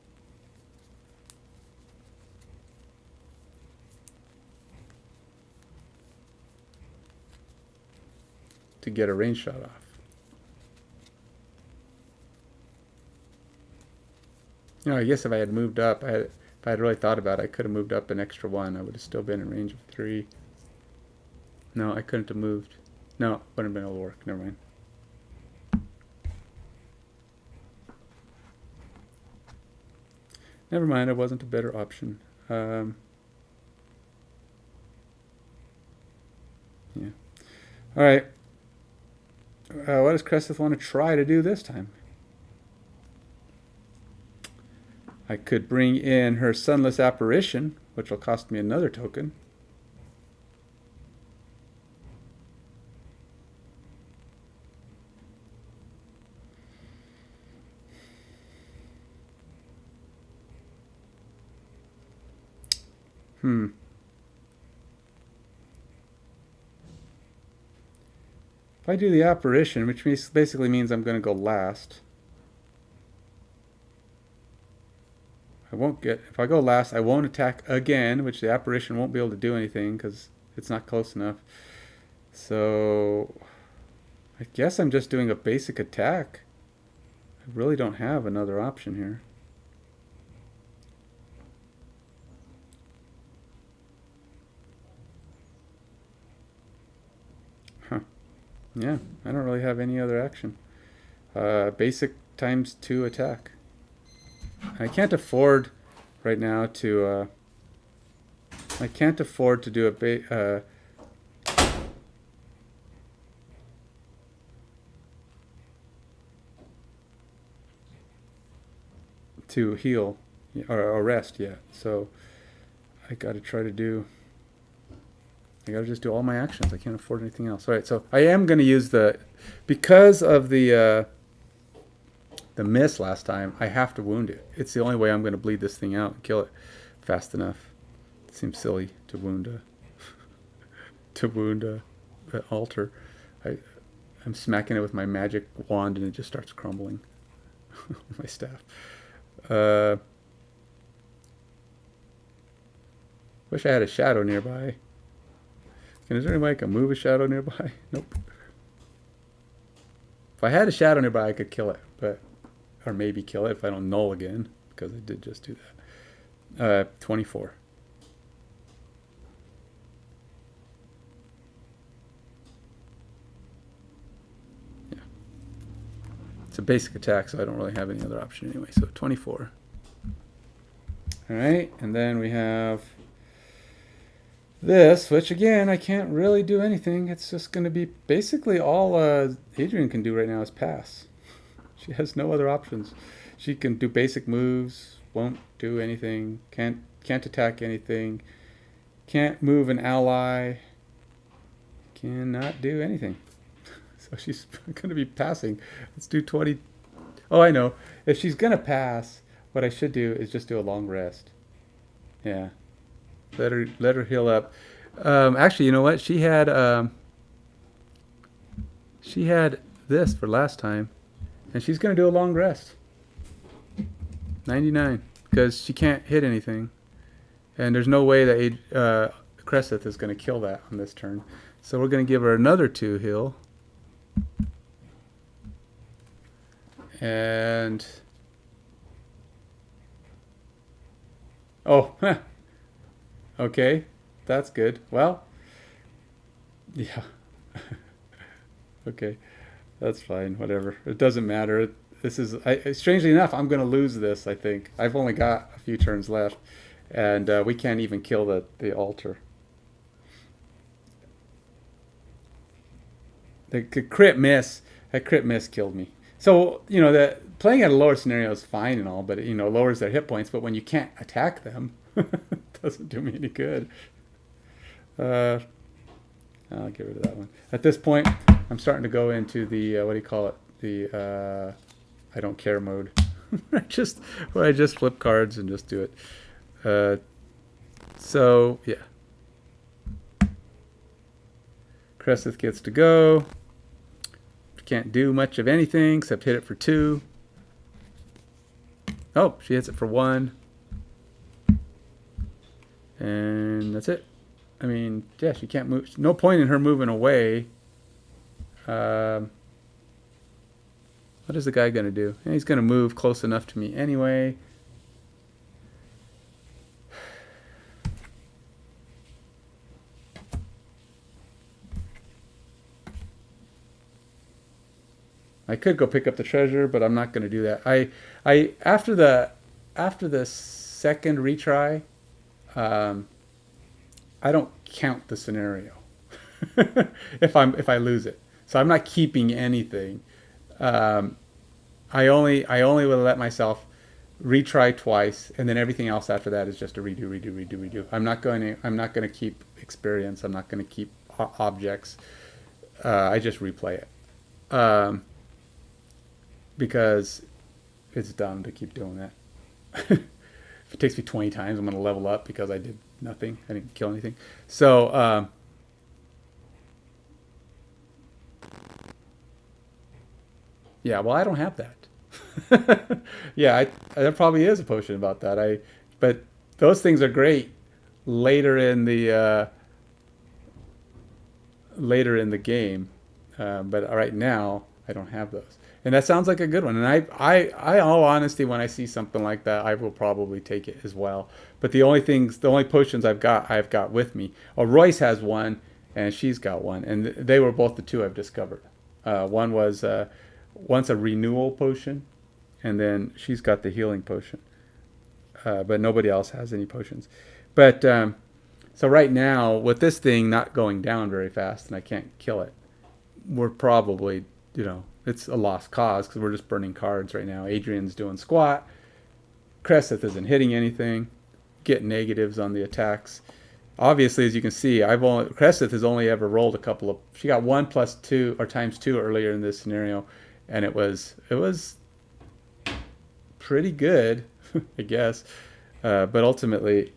get a range shot off. I guess if I had moved up, if I had really thought about it, I could have moved up an extra 1. I would have still been in range of 3. No, I couldn't have moved. No, wouldn't have been able to work. Never mind. Never mind, it wasn't a better option. Yeah. All right. What does Cresseth want to try to do this time? I could bring in her Sunless Apparition, which will cost me another token. If I do the apparition, which basically means I'm going to go last. If I go last, I won't attack again, which the apparition won't be able to do anything because it's not close enough. So I guess I'm just doing a basic attack. I really don't have another option here. Yeah, I don't really have any other action. Basic times 2 attack. I can't afford right now to... I can't afford to do a... to heal or rest yet. So I got to try to do... I gotta just do all my actions. I can't afford anything else. All right, so I am gonna use the... Because of the miss last time, I have to wound it. It's the only way I'm gonna bleed this thing out and kill it fast enough. It seems silly to wound an altar. I'm smacking it with my magic wand and it just starts crumbling. My staff. Wish I had a shadow nearby. Is there any way I can move a shadow nearby? Nope. If I had a shadow nearby, I could kill it, or maybe kill it if I don't null again, because I did just do that. 24. Yeah. It's a basic attack, so I don't really have any other option anyway. So 24. All right, and then we have this, which again, I can't really do anything. It's just going to be basically all Adrian can do right now is pass. She has no other options. She can do basic moves, won't do anything, can't attack anything, can't move an ally, cannot do anything. So she's going to be passing. Let's do 20. Oh, I know. If she's going to pass, what I should do is just do a long rest. Yeah. Let her heal up. Actually, you know what? She had this for last time, and she's going to do a long rest. 99, because she can't hit anything, and there's no way that Cresseth is going to kill that on this turn. So we're going to give her another 2 heal. And oh, okay, that's good. Well, yeah. Okay, that's fine. Whatever. It doesn't matter. This is strangely enough, I'm going to lose this. I think I've only got a few turns left, and we can't even kill the altar. The crit miss. That crit miss killed me. So, you know, playing at a lower scenario is fine and all, but, you know, lowers their hit points. But when you can't attack them, it doesn't do me any good. I'll get rid of that one. At this point, I'm starting to go into the, what do you call it? The I don't care mode. I just flip cards and just do it. So, yeah. Cresseth gets to go. Can't do much of anything except hit it for 2. Oh, she hits it for 1. And that's it. I mean, yeah, she can't move. No point in her moving away. What is the guy going to do? He's going to move close enough to me anyway. I could go pick up the treasure, but I'm not going to do that. I after the second retry, I don't count the scenario if I lose it. So I'm not keeping anything. I only will let myself retry twice, and then everything else after that is just a redo. I'm not going to keep experience. I'm not going to keep objects. I just replay it. Because it's dumb to keep doing that. If it takes me 20 times, I'm going to level up because I did nothing. I didn't kill anything. So, yeah, well, I don't have that. Yeah, there probably is a potion about that. But those things are great later in the game. But right now, I don't have those. And that sounds like a good one. And I all honesty, when I see something like that, I will probably take it as well. But the only potions I've got with me. Oh, Royce has one, and she's got one, and they were both the 2 I've discovered. One was once a renewal potion, and then she's got the healing potion. But nobody else has any potions. But so right now, with this thing not going down very fast, and I can't kill it, we're probably, you know, it's a lost cause because we're just burning cards right now. Adrian's doing squat. Cresseth isn't hitting anything. Get negatives on the attacks. Obviously, as you can see, Cresseth has only ever rolled a couple of. She got 1 + 2 or ×2 earlier in this scenario, and it was pretty good, I guess. But ultimately,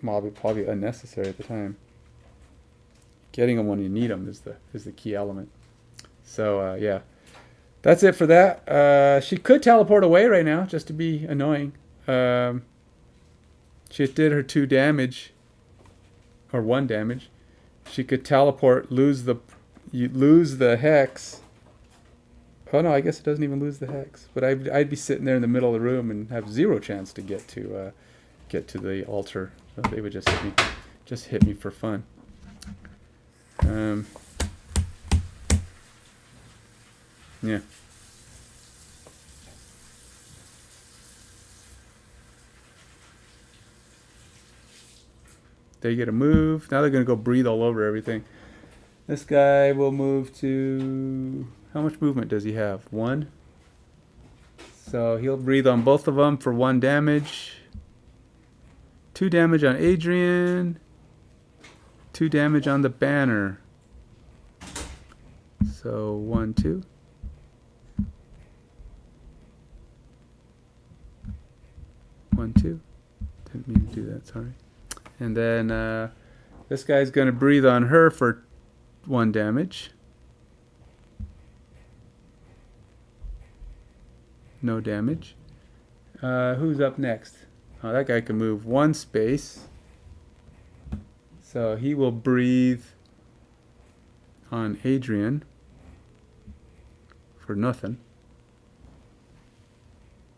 probably unnecessary at the time. Getting them when you need them is the key element. So, yeah, that's it for that. She could teleport away right now just to be annoying. She did her 2 damage, or 1 damage. She could teleport, lose the hex. Oh, no, I guess it doesn't even lose the hex. But I'd be sitting there in the middle of the room and have 0 chance to get to the altar. So they would just hit me for fun. Yeah. They get a move. Now they're going to go breathe all over everything. This guy will move to... How much movement does he have? 1? So he'll breathe on both of them for 1 damage. 2 damage on Adrian. 2 damage on the banner. So 1, 2. 1, 2. Didn't mean to do that, sorry. And then this guy's going to breathe on her for 1 damage. No damage. Who's up next? Oh, that guy can move 1 space. So he will breathe on Adrian for nothing.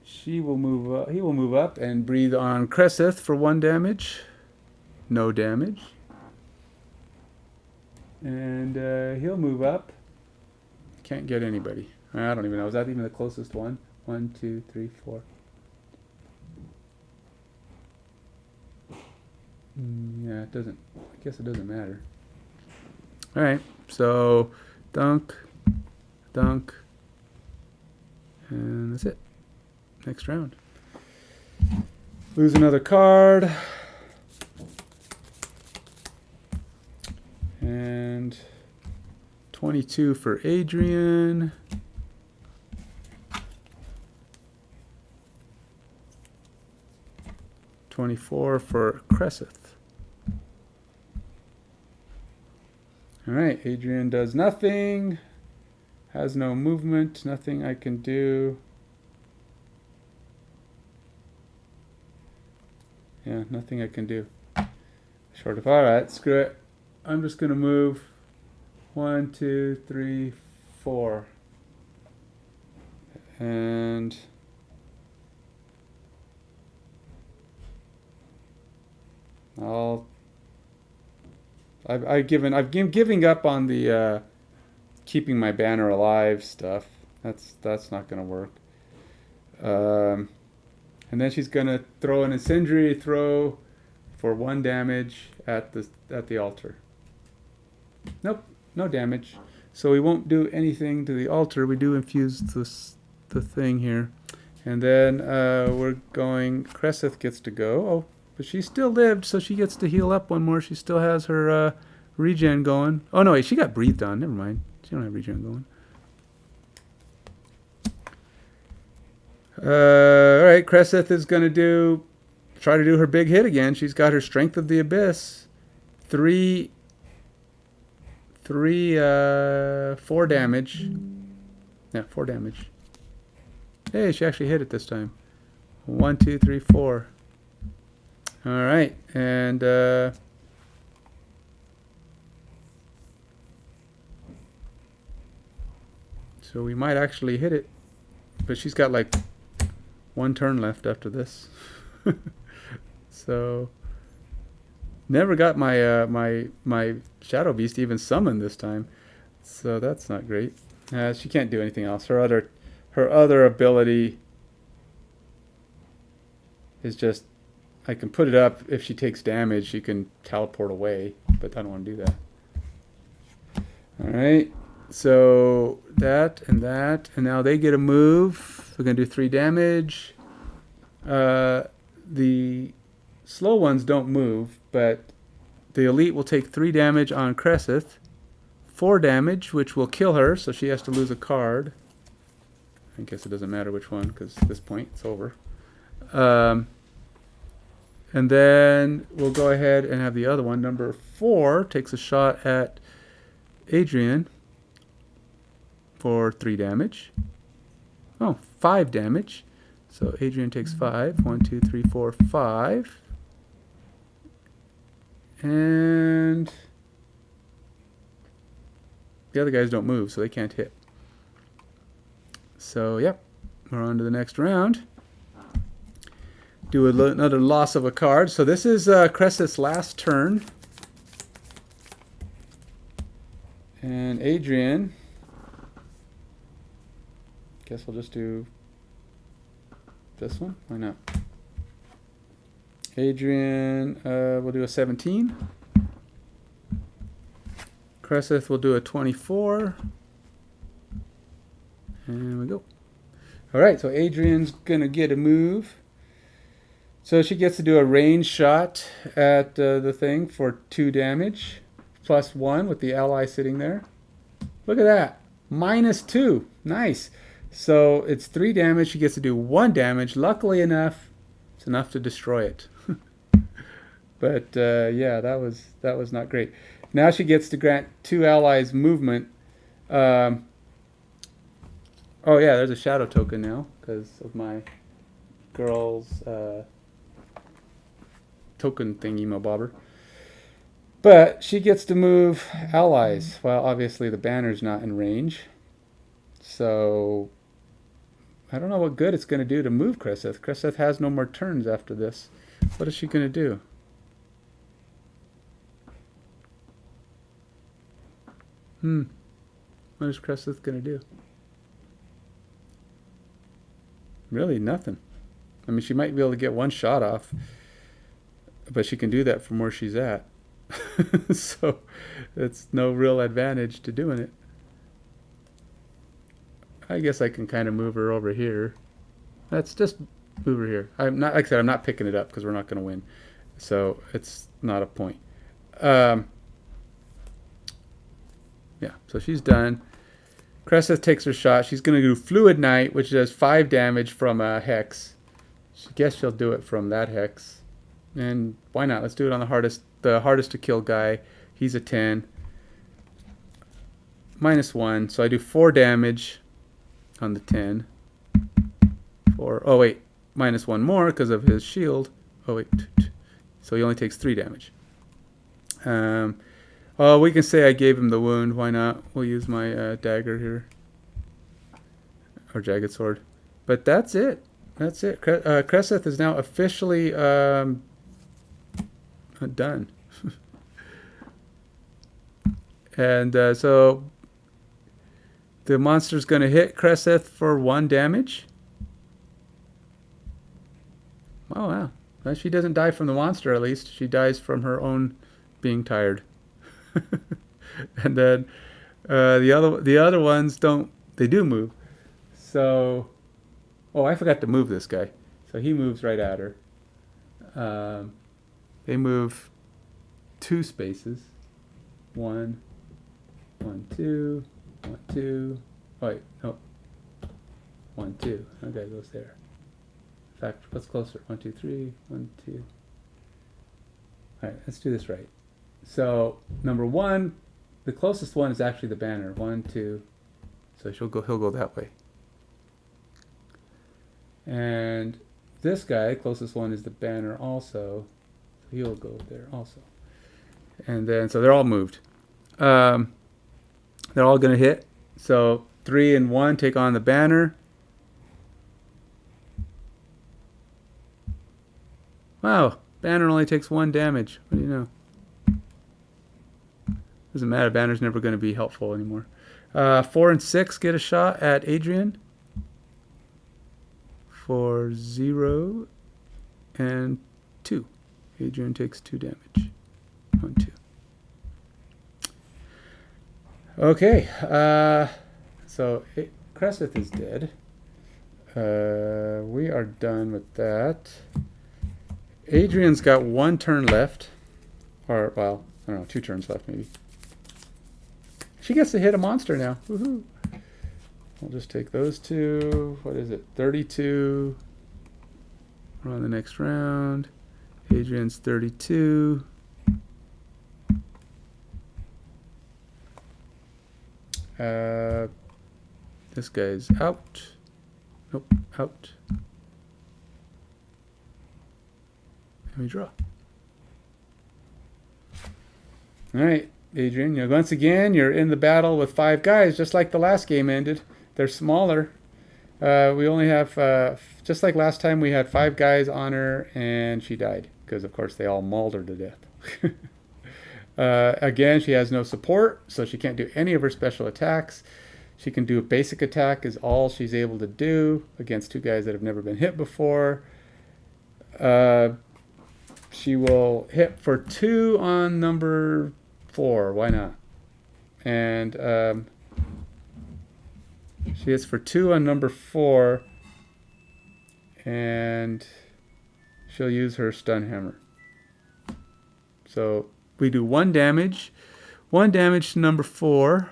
She will move up, he will move up and breathe on Cresseth for 1 damage. No damage. And he'll move up. Can't get anybody. I don't even know. Is that even the closest one? 1, 2, 3, 4. Yeah, it doesn't. I guess it doesn't matter. All right. So dunk, dunk, and that's it. Next round. Lose another card. And 22 for Adrian. 24 for Cresseth. All right, Adrian does nothing. Has no movement. Nothing I can do. Yeah, nothing I can do. Short of, all right, screw it. I'm just going to move 1, 2, 3, 4. And I'm giving up on the keeping my banner alive stuff. That's not going to work. And then she's going to throw an incendiary throw for 1 damage at the altar. Nope, no damage. So we won't do anything to the altar. We do infuse the thing here. And then we're going, Cresseth gets to go. Oh, but she still lived, so she gets to heal up 1 more. She still has her regen going. Oh, no, wait, she got breathed on. Never mind. She don't have regen going. All right, Cresseth is going to try to do her big hit again. She's got her Strength of the Abyss. 4 damage. Yeah, 4 damage. Hey, she actually hit it this time. 1, 2, 3, 4. All right, and so we might actually hit it, but she's got like 1 turn left after this. So never got my my Shadow Beast even summoned this time, so that's not great. She can't do anything else. Her other ability is just, I can put it up. If she takes damage, she can teleport away, but I don't want to do that. All right, so that, and now they get a move. We're going to do 3 damage. The slow ones don't move, but the elite will take 3 damage on Cresseth. 4 damage, which will kill her, so she has to lose a card. I guess it doesn't matter which one, because at this point it's over. And then we'll go ahead and have the other one. Number 4 takes a shot at Adrian for 3 damage. Oh, 5 damage. So Adrian takes 5. 1, 2, 3, 4, 5. And the other guys don't move, so they can't hit. So, yep, we're on to the next round. Do another loss of a card. So this is Cresseth's last turn. And Adrian, guess we'll just do this one. Why not? Adrian, we'll do a 17. Cresseth will do a 24. And we go. All right, so Adrian's going to get a move. So she gets to do a range shot at the thing for 2 damage, plus 1 with the ally sitting there. Look at that. -2. Nice. So it's 3 damage. She gets to do 1 damage. Luckily enough, it's enough to destroy it. But yeah, that was not great. Now she gets to grant 2 allies movement. Um, oh yeah, there's a shadow token now because of my girl's token thingy, my bobber. But she gets to move allies. Well, obviously the banner's not in range. So I don't know what good it's going to do to move Cresseth. Cresseth has no more turns after this. What is she going to do? What is Cresseth going to do? Really, nothing. I mean, she might be able to get 1 shot off, but she can do that from where she's at. So it's no real advantage to doing it. I guess I can kind of move her over here. Let's just move her here. I'm not, like I said, I'm not picking it up because we're not going to win. So it's not a point. Yeah, so she's done. Cresseth takes her shot. She's going to do Fluid Knight, which does 5 damage from a Hex. I guess she'll do it from that Hex. And why not? Let's do it on the hardest to kill guy. He's a 10. -1, so I do 4 damage on the 10. 4. Oh wait, -1 more because of his shield. Oh wait, so he only takes 3 damage. Oh, we can say I gave him the wound. Why not? We'll use my dagger here. Or jagged sword. But that's it. That's it. Cresseth is now officially done. And so the monster's going to hit Cresseth for 1 damage. Oh, wow. Well, she doesn't die from the monster, at least. She dies from her own being tired. And then the other ones don't. They do move. So, oh, I forgot to move this guy. So he moves right at her. They move 2 spaces. 1, 1, 2, 1, 2. Oh wait, no. 1, 2. Okay, goes there. In fact, what's closer? 1, 2, 3. 1, 2. All right, let's do this right. So number 1, the closest one is actually the banner. 1, 2. So he'll go that way. And this guy, closest one, is the banner also. So he'll go there also. And then so they're all moved. They're all gonna hit. So 3 and 1 take on the banner. Wow, banner only takes 1 damage. What do you know? Doesn't matter. Banner's never going to be helpful anymore. 4 and 6 get a shot at Adrian for 0 and 2. Adrian takes 2 damage. 1, 2. Okay. So Cresseth is dead. We are done with that. Adrian's got 1 turn left. Or, well, I don't know, 2 turns left maybe. She gets to hit a monster now. Woohoo. We'll just take those 2. What is it? 32. We're on the next round. Adrian's 32. This guy's out. Nope, out. And we draw. All right. Adrian, once again, you're in the battle with 5 guys, just like the last game ended. They're smaller. We only have, just like last time, we had 5 guys on her, and she died. Because, of course, they all mauled her to death. Again, she has no support, so she can't do any of her special attacks. She can do a basic attack is all she's able to do against 2 guys that have never been hit before. She will hit for 2 on number 4. Why not? And she hits for 2 on number 4, and she'll use her stun hammer. So we do 1 damage. 1 damage to number 4.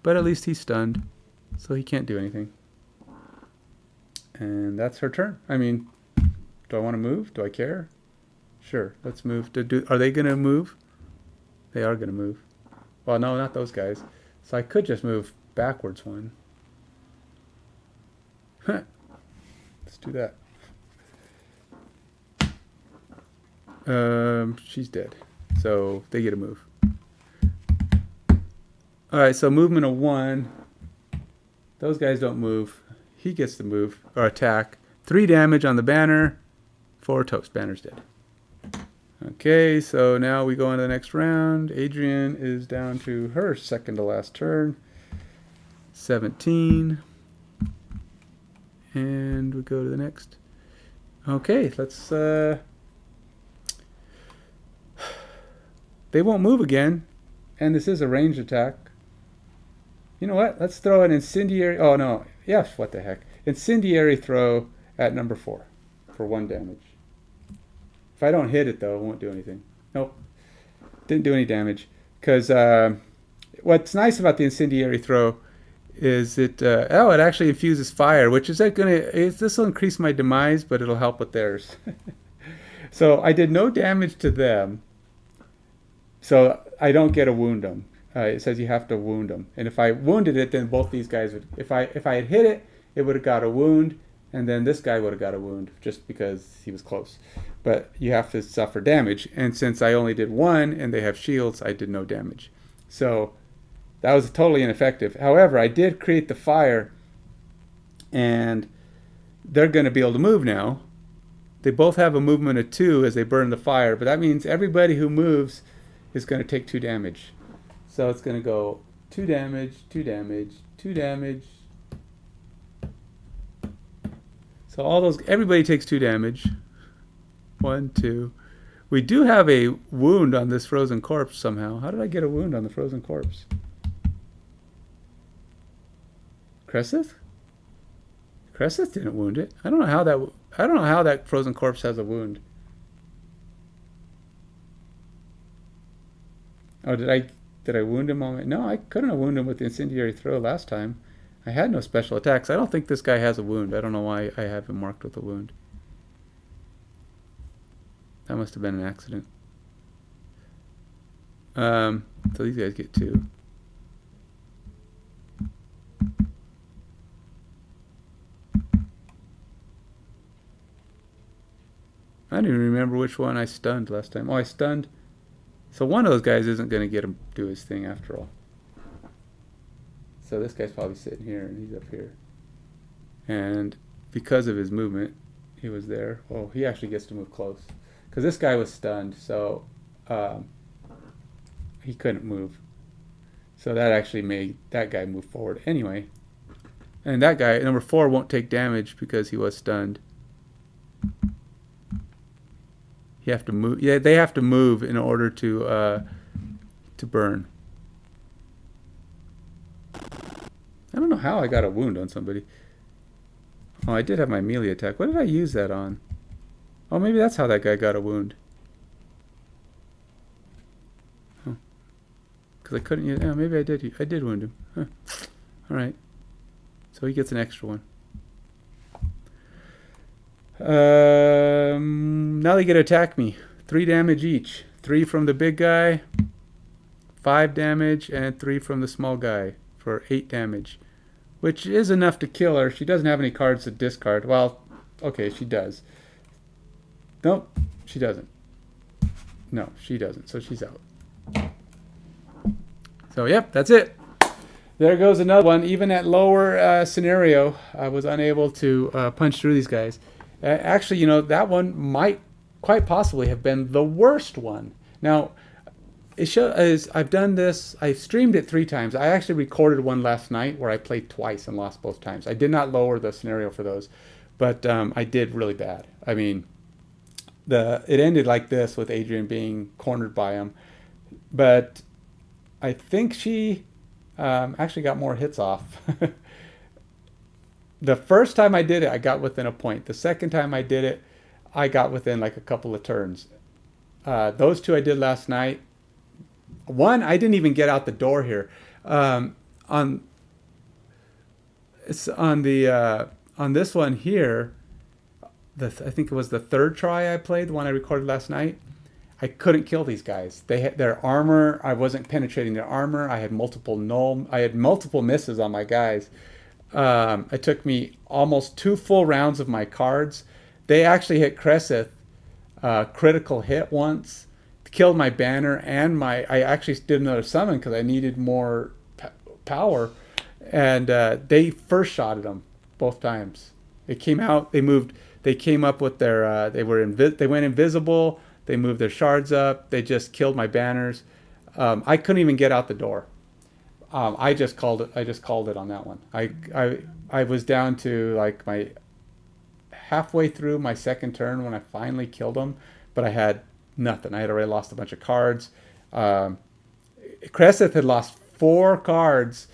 but at least he's stunned, so he can't do anything. And that's her turn. I mean, do I want to move? Do I care? Sure, let's move. Are they going to move? They are going to move. Well, no, not those guys. So I could just move backwards one. Let's do that. She's dead. So they get a move. Alright, so movement of 1. Those guys don't move. He gets to move, or attack. 3 damage on the banner. 4 toast. Banner's dead. Okay, so now we go on to the next round. Adrian is down to her second to last turn. 17. And we go to the next. Okay, let's... They won't move again. And this is a ranged attack. You know what? Let's throw an incendiary... Oh, no. Yes, what the heck. Incendiary throw at number 4 for 1 damage. If I don't hit it, though, it won't do anything. Nope. Didn't do any damage. Because what's nice about the incendiary throw is it actually infuses fire, which is this will increase my demise, but it'll help with theirs. So I did no damage to them. So I don't get to wound them. It says you have to wound them. And if I wounded it, then both these guys would... If I had hit it, it would have got a wound. And then this guy would have got a wound just because he was close. But you have to suffer damage. And since I only did 1 and they have shields, I did no damage. So that was totally ineffective. However, I did create the fire. And they're going to be able to move now. They both have a movement of 2 as they burn the fire. But that means everybody who moves is going to take 2 damage. So it's going to go 2 damage, 2 damage, 2 damage. So everybody takes 2 damage. 1, 2. We do have a wound on this frozen corpse somehow. How did I get a wound on the frozen corpse? Cresseth? Cresseth didn't wound it. I don't know how that frozen corpse has a wound. Oh, did I wound him on my... No, I couldn't have wounded him with the incendiary throw last time. I had no special attacks. I don't think this guy has a wound. I don't know why I have him marked with a wound. That must have been an accident. So these guys get 2. I don't even remember which one I stunned last time. Oh, I stunned... So one of those guys isn't going to get him do his thing after all. So this guy's probably sitting here and he's up here. And because of his movement, he was there. Oh, he actually gets to move close. Because this guy was stunned, so he couldn't move. So that actually made that guy move forward anyway. And that guy, number 4, won't take damage because he was stunned. You have to move. Yeah, they have to move in order to burn. I don't know how I got a wound on somebody. Oh, I did have my melee attack. What did I use that on? Oh, maybe that's how that guy got a wound. Huh. Because I couldn't use... Yeah, maybe I did. I did wound him. Huh. All right. So he gets an extra one. Now they get to attack me. 3 damage each. 3 from the big guy, 5 damage, and 3 from the small guy for 8 damage. Which is enough to kill her. She doesn't have any cards to discard. Well, okay, she does. Nope, she doesn't. No, she doesn't. So she's out. So, yep, that's it. There goes another one. Even at lower scenario, I was unable to punch through these guys. Actually, you know, that one might quite possibly have been the worst one. Now, I've done this. I streamed it 3 times. I actually recorded one last night where I played twice and lost both times. I did not lower the scenario for those, but I did really bad. I mean, it ended like this with Adrian being cornered by him, but I think she actually got more hits off. The first time I did it, I got within a point. The second time I did it, I got within like a couple of turns. Those 2 I did last night. One, I didn't even get out the door here. On on it's on this one here. I think it was the third try I played, the one I recorded last night. I couldn't kill these guys. They had their armor. I wasn't penetrating their armor. I had multiple null. I had multiple misses on my guys. It took me almost 2 full rounds of my cards. They actually hit Cresseth, critical hit once, killed my banner and my. I actually did another summon because I needed more power, and they first shotted them both times. They came out. They moved. They came up with their. They went invisible. They moved their shards up. They just killed my banners. I couldn't even get out the door. I just called it. I just called it on that one. I was down to like my halfway through my second turn when I finally killed them, but I had nothing. I had already lost a bunch of cards. Cresseth had lost 4 cards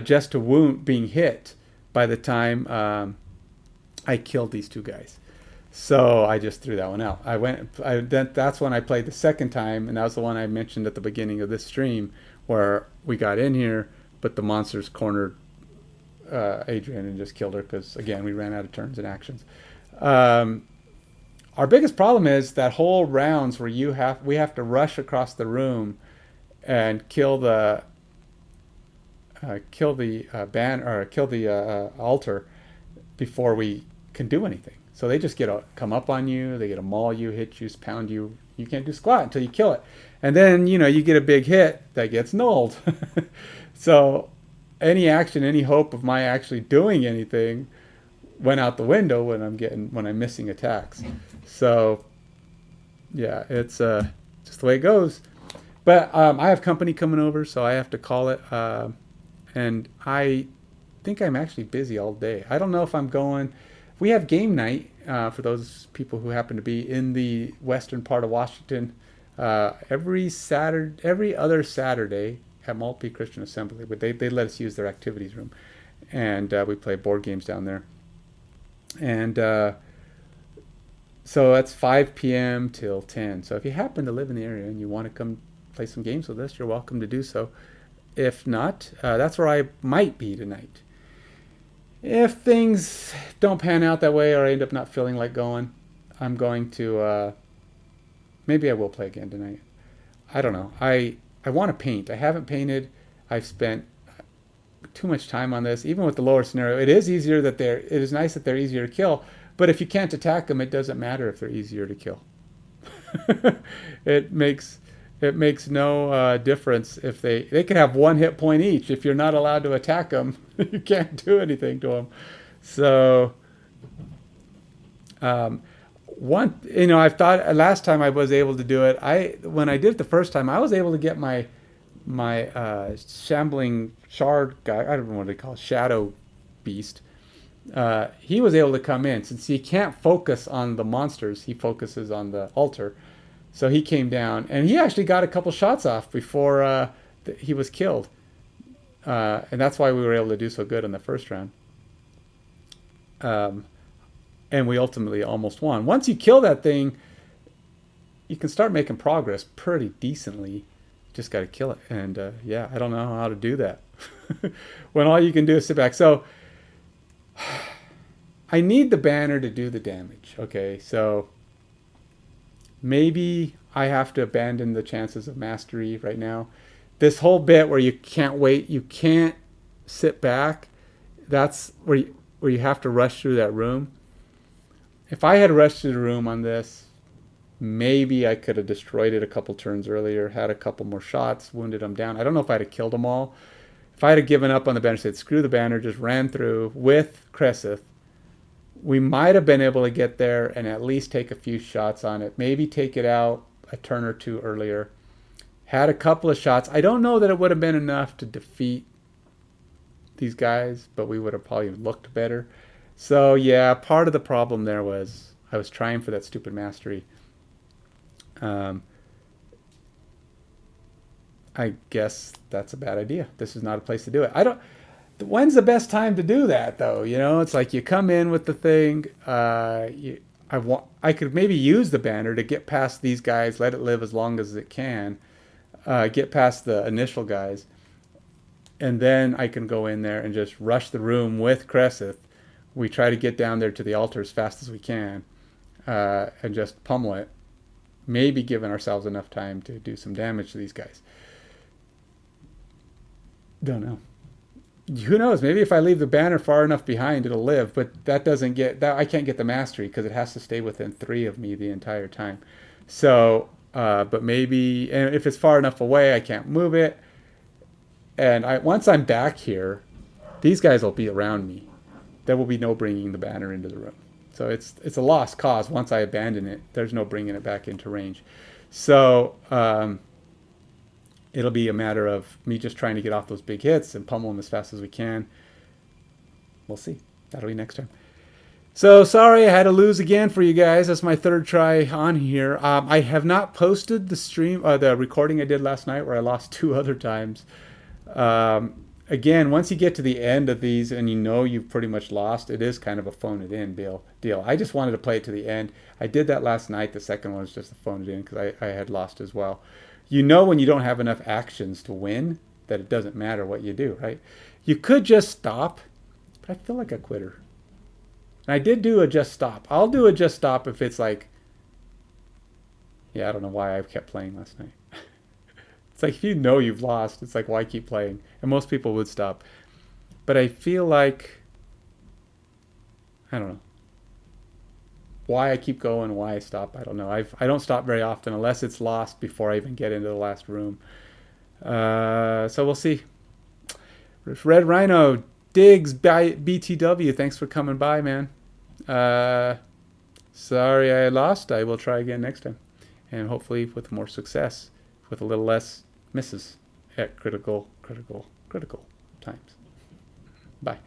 just to wound being hit by the time I killed these 2 guys. So I just threw that one out. That's when I played the second time, and that was the one I mentioned at the beginning of this stream, where we got in here, but the monsters cornered Adrian and just killed her because, again, we ran out of turns and actions. Our biggest problem is that whole rounds where we have to rush across the room and kill the altar before we can do anything. So they just come up on you, they get to maul you, hit you, pound you. You can't do squat until you kill it. And then, you get a big hit that gets nulled. So any action, any hope of my actually doing anything went out the window when I'm missing attacks. So yeah, it's just the way it goes. But I have company coming over, so I have to call it. And I think I'm actually busy all day. I don't know if I'm going. We have game night for those people who happen to be in the western part of Washington every other Saturday at Maltby Christian Assembly. But they let us use their activities room, and we play board games down there. And so that's 5 p.m. till 10. So if you happen to live in the area and you want to come play some games with us, you're welcome to do so. If not, that's where I might be tonight. If things don't pan out that way, or I end up not feeling like going, I'm going to, maybe I will play again tonight. I don't know. I want to paint. I haven't painted. I've spent too much time on this. Even with the lower scenario, it is nice that they're easier to kill, but if you can't attack them, it doesn't matter if they're easier to kill. It makes no difference if they can have 1 hit point each. If you're not allowed to attack them, you can't do anything to them. So, I've thought last time I was able to do it. When I did it the first time, I was able to get my shambling shard guy. I don't know what they call it, shadow beast. He was able to come in since he can't focus on the monsters. He focuses on the altar. So he came down, and he actually got a couple shots off before he was killed. And that's why we were able to do so good in the first round. And we ultimately almost won. Once you kill that thing, you can start making progress pretty decently. Just got to kill it. And yeah, I don't know how to do that when all you can do is sit back. So I need the banner to do the damage. Okay, so maybe I have to abandon the chances of mastery right now. This whole bit where you can't wait, you can't sit back, that's where you have to rush through that room. If I had rushed through the room on this, maybe I could have destroyed it a couple turns earlier, had a couple more shots, wounded them down. I don't know if I'd have killed them all. If I had given up on the banner, said screw the banner, just ran through with Cresseth, we might have been able to get there and at least take a few shots on it. Maybe take it out a turn or two earlier. Had a couple of shots. I don't know that it would have been enough to defeat these guys, but we would have probably looked better. So yeah, part of the problem there was I was trying for that stupid mastery. I guess that's a bad idea. This is not a place to do it. When's the best time to do that, though? It's like you come in with the thing. I could maybe use the banner to get past these guys, let it live as long as it can, get past the initial guys, and then I can go in there and just rush the room with Cressith. We try to get down there to the altar as fast as we can, and just pummel it. Maybe giving ourselves enough time to do some damage to these guys. Don't know. Who knows? Maybe if I leave the banner far enough behind, it'll live. But that doesn't get that. I can't get the mastery because it has to stay within 3 of me the entire time. So, but maybe, and if it's far enough away, I can't move it. And once I'm back here, these guys will be around me. There will be no bringing the banner into the room. So it's a lost cause once I abandon it. There's no bringing it back into range. So it'll be a matter of me just trying to get off those big hits and pummel them as fast as we can. We'll see. That'll be next time. So sorry I had to lose again for you guys. That's my third try on here. I have not posted the stream, the recording I did last night where I lost 2 other times. Again, once you get to the end of these and you know you've pretty much lost, it is kind of a phone it in deal. I just wanted to play it to the end. I did that last night. The second one was just a phone it in because I had lost as well. You know when you don't have enough actions to win that it doesn't matter what you do, right? You could just stop, but I feel like a quitter. And I did do a just stop. I'll do a just stop if it's like, yeah, I don't know why I kept playing last night. It's like if you know you've lost, it's like, why keep playing? And most people would stop. But I feel like, I don't know. Why I keep going, why I stop, I don't know. I don't stop very often unless it's lost before I even get into the last room. So we'll see. Red Rhino, Diggs, BTW, thanks for coming by, man. Sorry I lost. I will try again next time. And hopefully with more success, with a little less misses at critical times. Bye.